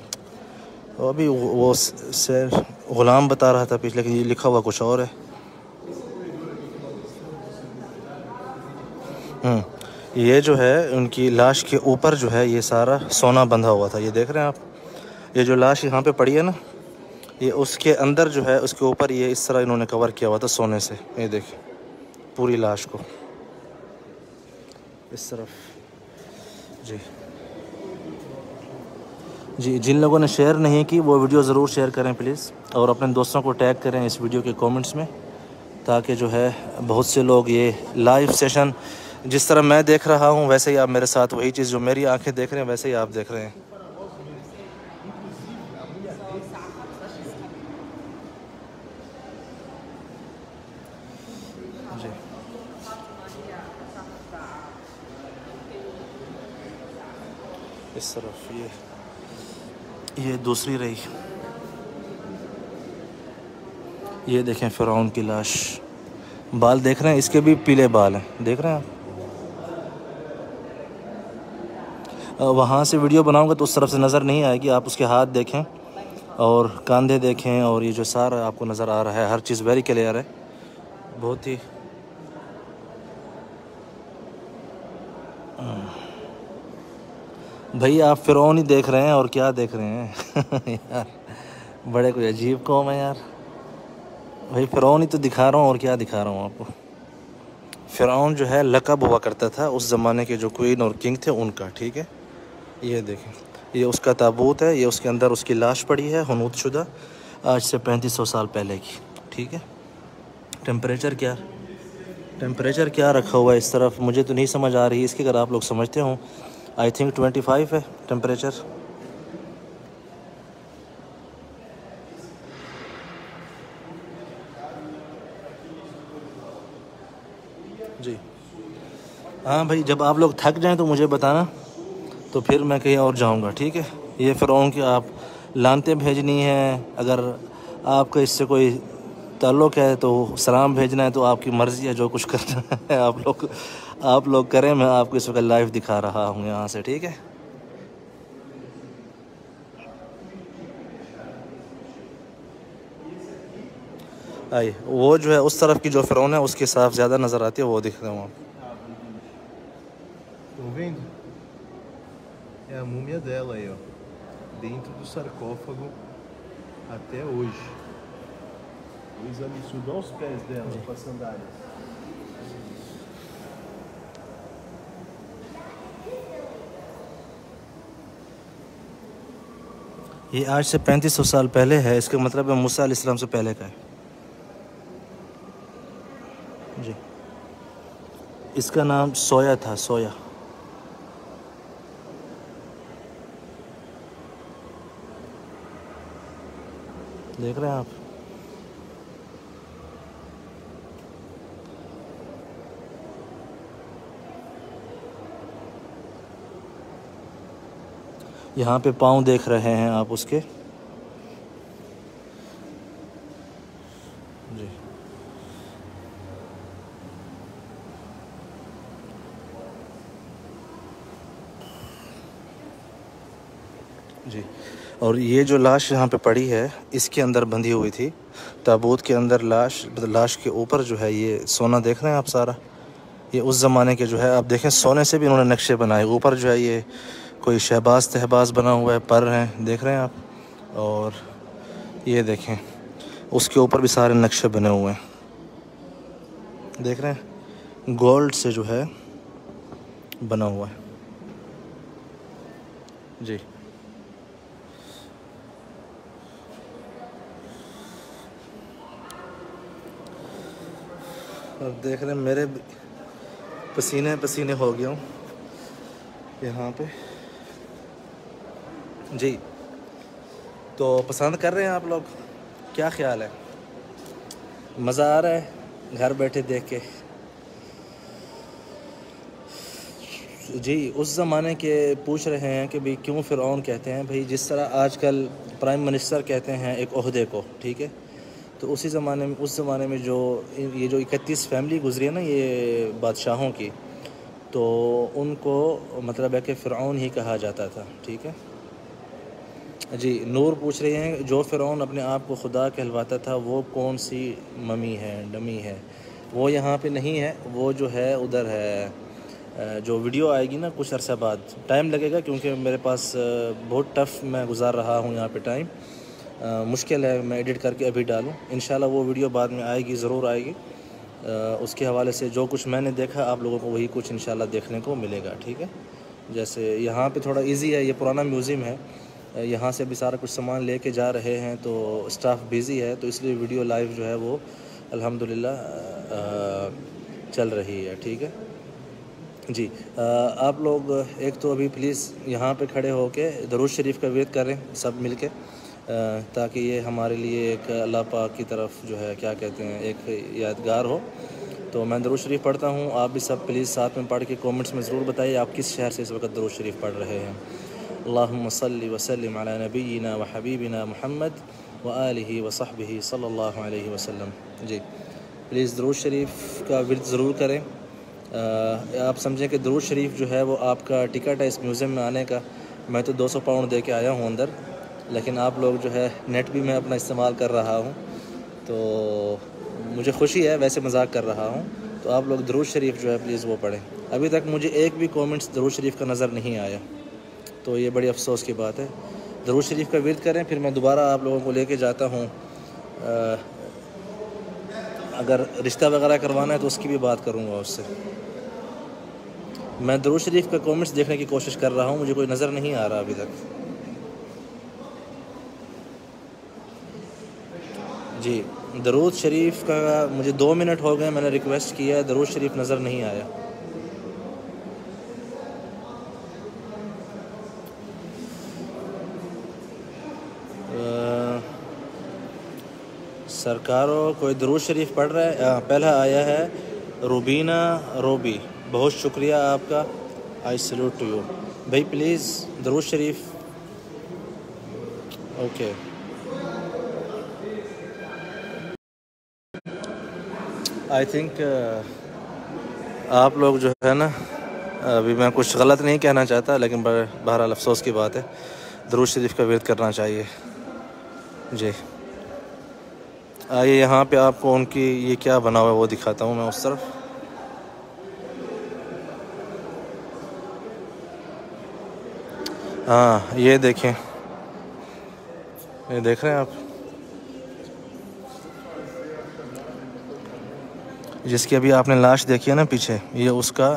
अभी वो से ग़ुलाम बता रहा था पिछले, लेकिन ये लिखा हुआ कुछ और है। ये जो है उनकी लाश के ऊपर जो है ये सारा सोना बंधा हुआ था, ये देख रहे हैं आप। ये जो लाश यहाँ पे पड़ी है ना, ये उसके अंदर जो है उसके ऊपर ये इस तरह इन्होंने कवर किया हुआ था सोने से। ये देखिए पूरी लाश को इस तरफ। जी जी, जिन लोगों ने शेयर नहीं की वो वीडियो ज़रूर शेयर करें प्लीज़, और अपने दोस्तों को टैग करें इस वीडियो के कमेंट्स में, ताकि जो है बहुत से लोग ये लाइव सेशन जिस तरह मैं देख रहा हूँ वैसे ही आप मेरे साथ, वही चीज़ जो मेरी आंखें देख रहे हैं वैसे ही आप देख रहे हैं। जी, इस तरफ ये दूसरी रही। ये देखें फ़िरौन की लाश, बाल देख रहे हैं, इसके भी पीले बाल हैं, देख रहे हैं आप। वहाँ से वीडियो बनाऊंगा तो उस तरफ से नज़र नहीं आएगी, आप उसके हाथ देखें और कंधे देखें, और ये जो सारा आपको नज़र आ रहा है, हर चीज़ वेरी क्लियर है, बहुत ही। भाई आप फ़िरौन ही देख रहे हैं और क्या देख रहे हैं यार, बड़े कोई अजीब कौम है यार। भाई फ़िरौन ही तो दिखा रहा हूँ, और क्या दिखा रहा हूँ आपको। फ़िरौन जो है लक़ब हुआ करता था उस ज़माने के जो क्वीन और किंग थे उनका, ठीक है। ये देखें, ये उसका ताबूत है, ये उसके अंदर उसकी लाश पड़ी है हनूत शुदा, आज से 3500 साल पहले की, ठीक है। टेम्परेचर क्या रखा हुआ है इस तरफ, मुझे तो नहीं समझ आ रही इसकी, अगर आप लोग समझते हो। आई थिंक 25 है टेम्परेचर। जी हाँ भाई, जब आप लोग थक जाएं तो मुझे बताना, तो फिर मैं कहीं और जाऊंगा, ठीक है। ये फ़िरौन की आप लानतें भेजनी है, अगर आपका इससे कोई ताल्लुक़ है तो सलाम भेजना है, तो आपकी मर्ज़ी है, जो कुछ करना है आप लोग करें। मैं आपको इस वक्त लाइव दिखा रहा हूँ यहाँ से, ठीक है। आइए, वो जो है उस तरफ की जो फ़िरौन है उसकी साफ ज़्यादा नज़र आती है, वो दिख रहा हूँ आप। Estão vendo? É a múmia dela aí, ó. dentro do sarcófago até hoje. Coisa absurda. Olha os pés dela com as sandálias. ये आज से 3500 साल पहले है, इसका मतलब है मूसा अलैहिस्सलाम से पहले का है जी। इसका नाम सोया था, सोया। देख रहे हैं आप? यहाँ पे पाँव देख रहे हैं आप उसके जी। जी, और ये जो लाश यहाँ पे पड़ी है इसके अंदर बंधी हुई थी, ताबूत के अंदर। लाश के ऊपर जो है ये सोना देख रहे हैं आप सारा। ये उस ज़माने के जो है, आप देखें सोने से भी इन्होंने नक्शे बनाए। ऊपर जो है ये कोई शहबाज तहबाज बना हुआ है, पर हैं, देख रहे हैं आप। और ये देखें उसके ऊपर भी सारे नक्शे बने हुए हैं, देख रहे हैं, गोल्ड से जो है बना हुआ है जी। अब देख रहे हैं मेरे पसीने पसीने हो गया हूँ यहाँ पे जी। तो पसंद कर रहे हैं आप लोग? क्या ख्याल है? मज़ा आ रहा है घर बैठे देख के? जी, उस ज़माने के पूछ रहे हैं कि भाई क्यों फ़िरऔन कहते हैं? भाई जिस तरह आजकल प्राइम मिनिस्टर कहते हैं एक ओहदे को, ठीक है, तो उसी ज़माने में, उस ज़माने में जो ये जो 31 फैमिली गुजरी है ना ये बादशाहों की, तो उनको मतलब है कि फ़िरऔन ही कहा जाता था, ठीक है जी। नूर पूछ रहे हैं जो फ़िरऔन अपने आप को खुदा कहलवाता था वो कौन सी ममी है, डमी है? वो यहाँ पे नहीं है, वो जो है उधर है। जो वीडियो आएगी ना कुछ अरसा बाद, टाइम लगेगा क्योंकि मेरे पास बहुत टफ़ मैं गुजार रहा हूँ यहाँ पे टाइम। मुश्किल है मैं एडिट करके अभी डालूँ। इंशाल्लाह वो वीडियो बाद में आएगी, ज़रूर आएगी। उसके हवाले से जो कुछ मैंने देखा आप लोगों को वही कुछ इंशाल्लाह देखने को मिलेगा, ठीक है। जैसे यहाँ पे थोड़ा इजी है, ये पुराना म्यूज़ियम है, यहाँ से भी सारा कुछ सामान लेके जा रहे हैं, तो स्टाफ बिज़ी है, तो इसलिए वीडियो लाइव जो है वो अल्हम्दुलिल्लाह चल रही है, ठीक है जी। आप लोग एक तो अभी प्लीज़ यहाँ पे खड़े होके दरूद शरीफ का विर्द करें सब मिल के, ताकि ये हमारे लिए एक अल्लाह पाक की तरफ जो है क्या कहते हैं एक यादगार हो। तो मैं दरूद शरीफ पढ़ता हूँ, आप भी सब प्लीज़ साथ में पढ़ के कमेंट्स में ज़रूर बताइए आप किस शहर से इस वक्त दरूद शरीफ पढ़ रहे हैं। अल्लाहुम्मा सल्लि व सल्लिम अला नबिय्यिना व हबीबिना मुहम्मद व आलिहि व सहबिहि सल्लल्लाहु अलैहि वसल्लम जी। प्लीज़ दरूद शरीफ का विर्द ज़रूर करें। आप समझें कि दरूद शरीफ जो है वो आपका टिकट है इस म्यूज़ियम में आने का। मैं तो 200 पाउंड दे के आया हूँ अंदर, लेकिन आप लोग जो है नेट भी मैं अपना इस्तेमाल कर रहा हूँ, तो मुझे खुशी है, वैसे मजाक कर रहा हूँ। तो आप लोग दरूद शरीफ जो है प्लीज़ वो पढ़ें। अभी तक मुझे एक भी कमेंट्स दरूद शरीफ का नज़र नहीं आया, तो ये बड़ी अफसोस की बात है। दरूद शरीफ का विर्द करें, फिर मैं दोबारा आप लोगों को लेके जाता हूँ। अगर रिश्ता वगैरह करवाना है तो उसकी भी बात करूँगा उससे। मैं दरूद शरीफ का कमेंट्स देखने की कोशिश कर रहा हूँ, मुझे कोई नज़र नहीं आ रहा अभी तक जी। दरूद शरीफ का मुझे 2 मिनट हो गए, मैंने रिक्वेस्ट किया है, दरूद शरीफ नज़र नहीं आया। सरकारों कोई दरूद शरीफ पढ़ रहा है? पहला आया है रूबीना रोबी, बहुत शुक्रिया आपका, आई सल्यूट टू यू भाई। प्लीज़ दरूद शरीफ ओके। आई थिंक आप लोग जो है ना, अभी मैं कुछ गलत नहीं कहना चाहता, लेकिन बहरहाल अफसोस की बात है, दरूद शरीफ का विर्द करना चाहिए जी। आइए यहाँ पे आपको उनकी ये क्या बना हुआ है वो दिखाता हूँ मैं उस तरफ। हाँ ये देखें, ये देख रहे हैं आप, जिसकी अभी आपने लाश देखी है ना पीछे, ये उसका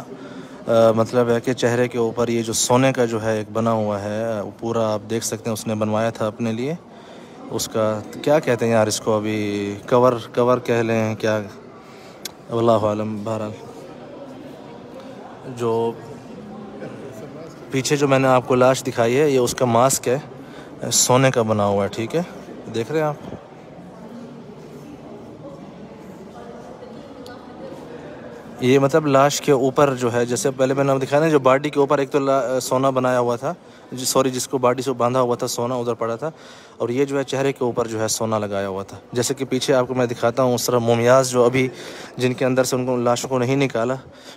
मतलब है कि चेहरे के ऊपर ये जो सोने का जो है एक बना हुआ है वो पूरा आप देख सकते हैं, उसने बनवाया था अपने लिए। उसका क्या कहते हैं यार इसको, अभी कवर कह लें क्या, वल्लाहु आलम। बहरहाल जो पीछे जो मैंने आपको लाश दिखाई है ये उसका मास्क है, सोने का बना हुआ है, ठीक है, देख रहे हैं आप। ये मतलब लाश के ऊपर जो है, जैसे पहले मैंने आपको दिखाया ना, जो बॉडी के ऊपर एक तो सोना बनाया हुआ था, सॉरी जिसको बॉडी से बांधा हुआ था सोना उधर पड़ा था, और ये जो है चेहरे के ऊपर जो है सोना लगाया हुआ था। जैसे कि पीछे आपको मैं दिखाता हूँ उस तरह मोमियाज़ जो अभी जिनके अंदर से उनको लाशों को नहीं निकाला,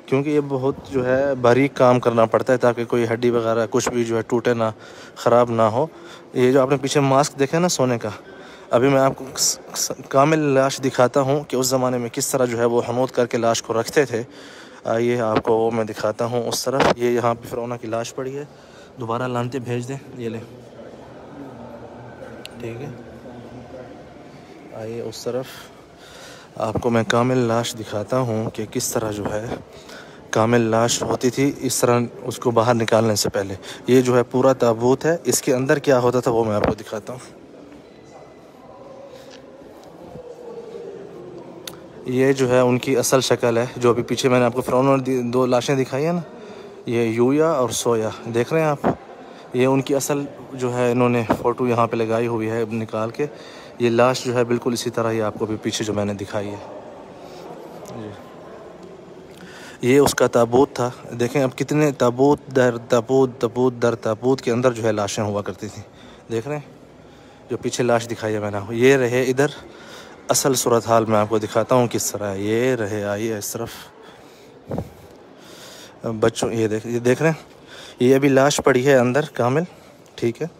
क्योंकि ये बहुत जो है बारीक काम करना पड़ता है ताकि कोई हड्डी वगैरह कुछ भी जो है टूटे ना, ख़राब ना हो। ये जो आपने पीछे मास्क देखा है ना सोने का, अभी मैं आपको कामिल लाश दिखाता हूँ कि उस ज़माने में किस तरह जो है वो हनूद करके लाश को रखते थे। आइए आपको वो मैं दिखाता हूँ उस तरफ। ये यहाँ पे फ़िरौना की लाश पड़ी है, दोबारा लानते भेज दें, ये ले, ठीक है। आइए उस तरफ आपको मैं कामिल लाश दिखाता हूँ कि किस तरह जो है कामिल लाश होती थी इस तरह उसको बाहर निकालने से पहले। ये जो है पूरा ताबूत है, इसके अंदर क्या होता था वो मैं आपको दिखाता हूँ। ये जो है उनकी असल शक्ल है, जो अभी पीछे मैंने आपको फ़िरौन और दो लाशें दिखाई है ना, ये यूया और सोया, देख रहे हैं आप। ये उनकी असल जो है इन्होंने फ़ोटो यहाँ पे लगाई हुई है निकाल के। ये लाश जो है बिल्कुल इसी तरह ही आपको अभी पीछे जो मैंने दिखाई है, ये उसका ताबूत था। देखें अब कितने ताबूत दर ताबूत, ताबूत दर ताबूत के अंदर जो है लाशें हुआ करती थी, देख रहे हैं। जो पीछे लाश दिखाई है मैंने, ये रहे इधर असल सूरत हाल मैं आपको दिखाता हूँ किस तरह है। ये रहे, आइए इस तरफ बच्चों, ये देख रहे हैं, ये अभी लाश पड़ी है अंदर कामिल, ठीक है।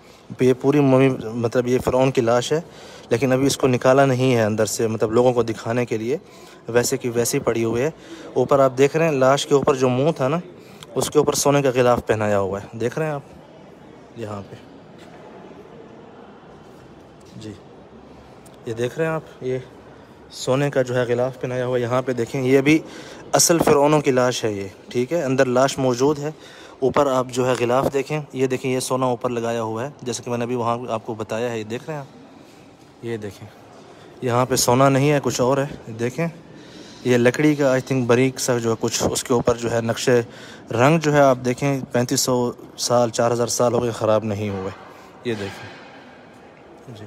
ये पूरी मम्मी मतलब ये फ़िरौन की लाश है, लेकिन अभी इसको निकाला नहीं है अंदर से, मतलब लोगों को दिखाने के लिए, वैसे की वैसी पड़ी हुई है। ऊपर आप देख रहे हैं लाश के ऊपर जो मुंह था ना, उसके ऊपर सोने का गिलाफ पहनाया हुआ है, देख रहे हैं आप यहाँ पे जी, ये देख रहे हैं आप, ये सोने का जो है गिलाफ पहनाया हुआ है। यहाँ पे देखें, ये भी असल फ़िरौनों की लाश है ये, ठीक है, अंदर लाश मौजूद है। ऊपर आप जो है गिलाफ देखें, ये देखें, ये सोना ऊपर लगाया हुआ है, जैसे कि मैंने अभी वहाँ आपको बताया है। ये देख रहे हैं आप, ये देखें, यहाँ पे सोना नहीं है, कुछ और है, देखें। ये लकड़ी का आई थिंक बारीक सा जो है कुछ उसके ऊपर जो है नक्शे, रंग जो है आप देखें 3500 साल 4000 साल हो गए, ख़राब नहीं हुए। ये देखें जी।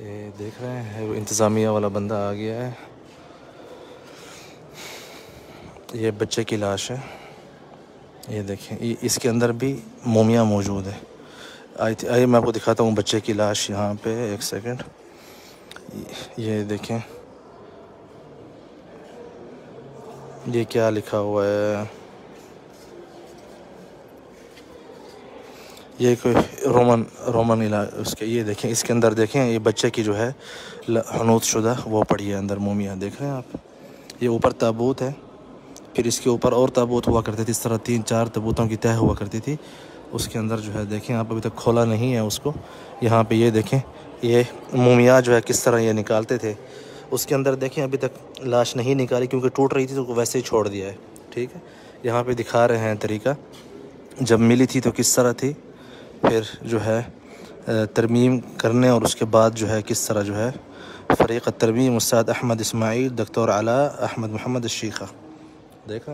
ये देख रहे हैं वो इंतज़ामिया वाला बंदा आ गया है। ये बच्चे की लाश है, ये देखें, ये इसके अंदर भी मोमिया मौजूद है। आइए मैं आपको दिखाता हूँ बच्चे की लाश यहाँ पे, एक सेकंड। ये देखें, ये क्या लिखा हुआ है, ये कोई रोमन उसके, ये देखें इसके अंदर देखें, ये बच्चे की जो है हनूत शुदा वो पड़ी है अंदर मोमिया, देख रहे हैं आप। ये ऊपर ताबूत है, फिर इसके ऊपर और ताबूत हुआ करते थे, इस तरह 3-4 ताबूतों की तह हुआ करती थी। उसके अंदर जो है देखें आप, अभी तक खोला नहीं है उसको। यहाँ पे ये देखें, ये मोमिया जो है किस तरह ये निकालते थे। उसके अंदर देखें अभी तक लाश नहीं निकाली क्योंकि टूट रही थी, तो वैसे ही छोड़ दिया है, ठीक है। यहाँ पे दिखा रहे हैं तरीका, जब मिली थी तो किस तरह थी, फिर जो है तरमीम करने और उसके बाद जो है किस तरह जो है फ़रीक़ तरमीम उस्ताद अहमद इस्माइल डॉक्टर अला अहमद मोहम्मद अशीक़ा, देखा।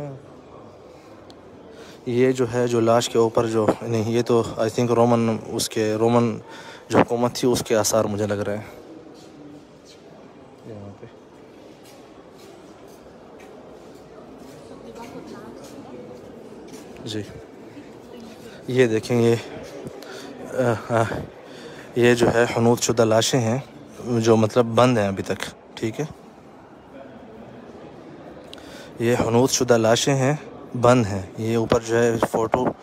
ये जो है जो लाश के ऊपर जो नहीं, ये तो आई थिंक रोमन जो हुकूमत थी उसके आसार मुझे लग रहे हैं यहाँ पे। जी ये देखें, ये जो है हनूत शुदा लाशें हैं जो मतलब बंद हैं अभी तक, ठीक है। ये हनूत शुदा लाशें हैं, बंद हैं। ये ऊपर जो है फ़ोटो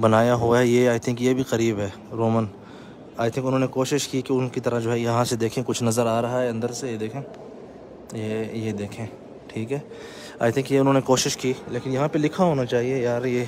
बनाया हुआ है, ये आई थिंक ये भी करीब है रोमन आई थिंक उन्होंने कोशिश की कि उनकी तरह जो है यहाँ से देखें कुछ नज़र आ रहा है अंदर से, ये देखें, ये देखें, ठीक है। आई थिंक ये उन्होंने कोशिश की, लेकिन यहाँ पे लिखा होना चाहिए यार ये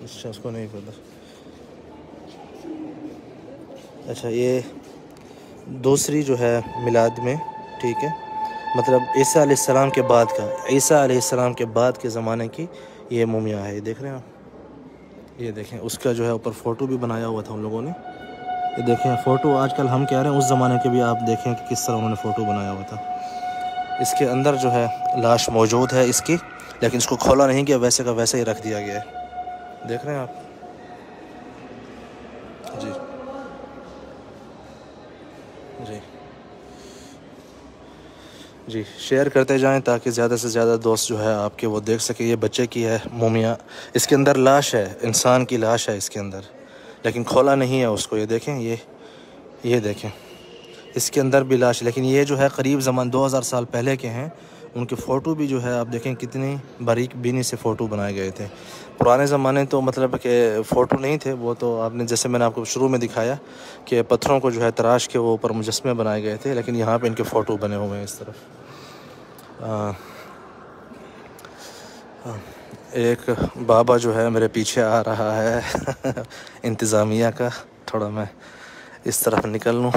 इसको नहीं पता। अच्छा, ये दूसरी जो है मिलाद में, ठीक है, मतलब ईसा अलैहिस्सलाम के बाद का, ईसा अलैहिस्सलाम के बाद के ज़माने की ये मुमिया है। ये देख रहे हैं आप, ये देखें, उसका जो है ऊपर फ़ोटो भी बनाया हुआ था उन लोगों ने। ये देखें फ़ोटो, आजकल हम कह रहे हैं, उस ज़माने के भी आप देखें कि किस तरह उन्होंने फ़ोटो बनाया हुआ था। इसके अंदर जो है लाश मौजूद है इसकी, लेकिन इसको खोला नहीं गया, वैसे का वैसे ही रख दिया गया है। देख रहे हैं आप जी, जी जी, शेयर करते जाएं ताकि ज़्यादा से ज़्यादा दोस्त जो है आपके वो देख सके। ये बच्चे की है मोमिया, इसके अंदर लाश है, इंसान की लाश है इसके अंदर, लेकिन खोला नहीं है उसको। ये देखें, ये देखें, इसके अंदर भी लाश, लेकिन ये जो है करीब ज़मान 2000 साल पहले के हैं। उनके फ़ोटो भी जो है आप देखें कितनी बारीक बीनी से फ़ोटो बनाए गए थे। पुराने ज़माने तो मतलब कि फ़ोटो नहीं थे, वो तो आपने जैसे मैंने आपको शुरू में दिखाया कि पत्थरों को जो है तराश के वो ऊपर मुजस्मे बनाए गए थे, लेकिन यहाँ पे इनके फ़ोटो बने हुए हैं इस तरफ। एक बाबा जो है मेरे पीछे आ रहा है इंतज़ामिया का, थोड़ा मैं इस तरफ निकल लूँ।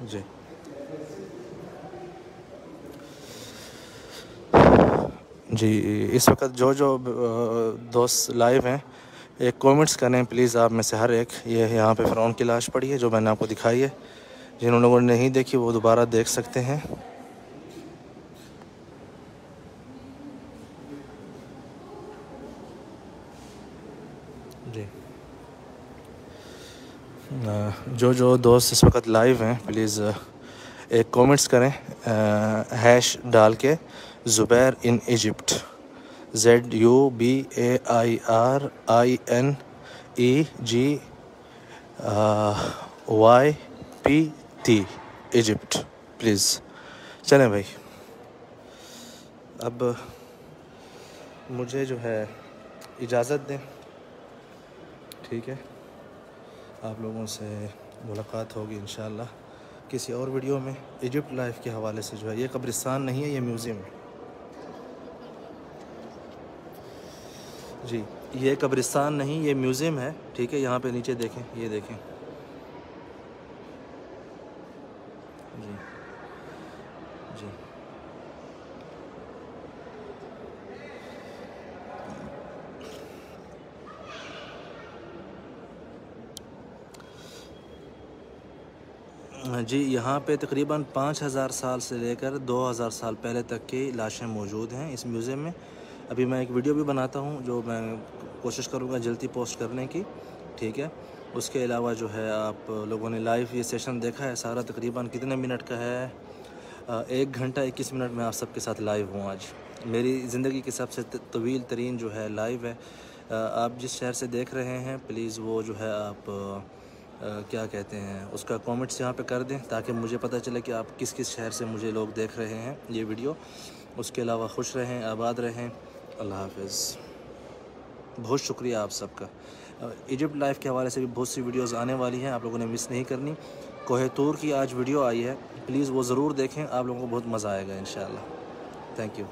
जी, जी, इस वक्त जो दोस्त लाइव हैं, एक कमेंट्स करें प्लीज़ आप में से हर एक। ये यहाँ पे फ़िरौन की लाश पड़ी है जो मैंने आपको दिखाई है। जिन लोगों ने नहीं देखी वो दोबारा देख सकते हैं। जी, जो दोस्त इस वक्त लाइव हैं प्लीज़ एक कमेंट्स करें, हैश डाल के Zubair in Egypt, ZUBAIRINEGYPT Egypt, please. चलें भाई, अब मुझे जो है इजाज़त दें, ठीक है। आप लोगों से मुलाकात होगी इंशाअल्लाह किसी और वीडियो में। इजिप्ट लाइफ के हवाले से जो है, ये कब्रिस्तान नहीं है, ये म्यूज़ियम है जी। ये कब्रिस्तान नहीं, ये म्यूज़ियम है, ठीक है। यहाँ पे नीचे देखें, ये देखें जी, जी। जी, यहाँ पे तकरीबन 5000 साल से लेकर 2000 साल पहले तक की लाशें मौजूद हैं इस म्यूज़ियम में। अभी मैं एक वीडियो भी बनाता हूँ जो मैं कोशिश करूँगा जल्दी पोस्ट करने की, ठीक है। उसके अलावा जो है आप लोगों ने लाइव ये सेशन देखा है सारा, तकरीबन कितने मिनट का है, 1 घंटा 21 मिनट में आप सबके साथ लाइव हूँ आज। मेरी ज़िंदगी की सबसे तवील तरीन जो है लाइव है। आप जिस शहर से देख रहे हैं प्लीज़ वो जो है आप क्या कहते हैं उसका कमेंट्स यहाँ पे कर दें ताकि मुझे पता चले कि आप किस किस शहर से मुझे लोग देख रहे हैं ये वीडियो। उसके अलावा खुश रहें, आबाद रहें, अल्लाह हाफ़िज़। बहुत शुक्रिया आप सबका। इजिप्ट लाइफ के हवाले से भी बहुत सी वीडियोस आने वाली हैं, आप लोगों ने मिस नहीं करनी। कोहे तूर की आज वीडियो आई है, प्लीज़ वो ज़रूर देखें, आप लोगों को बहुत मज़ा आएगा इंशाअल्लाह। Thank you.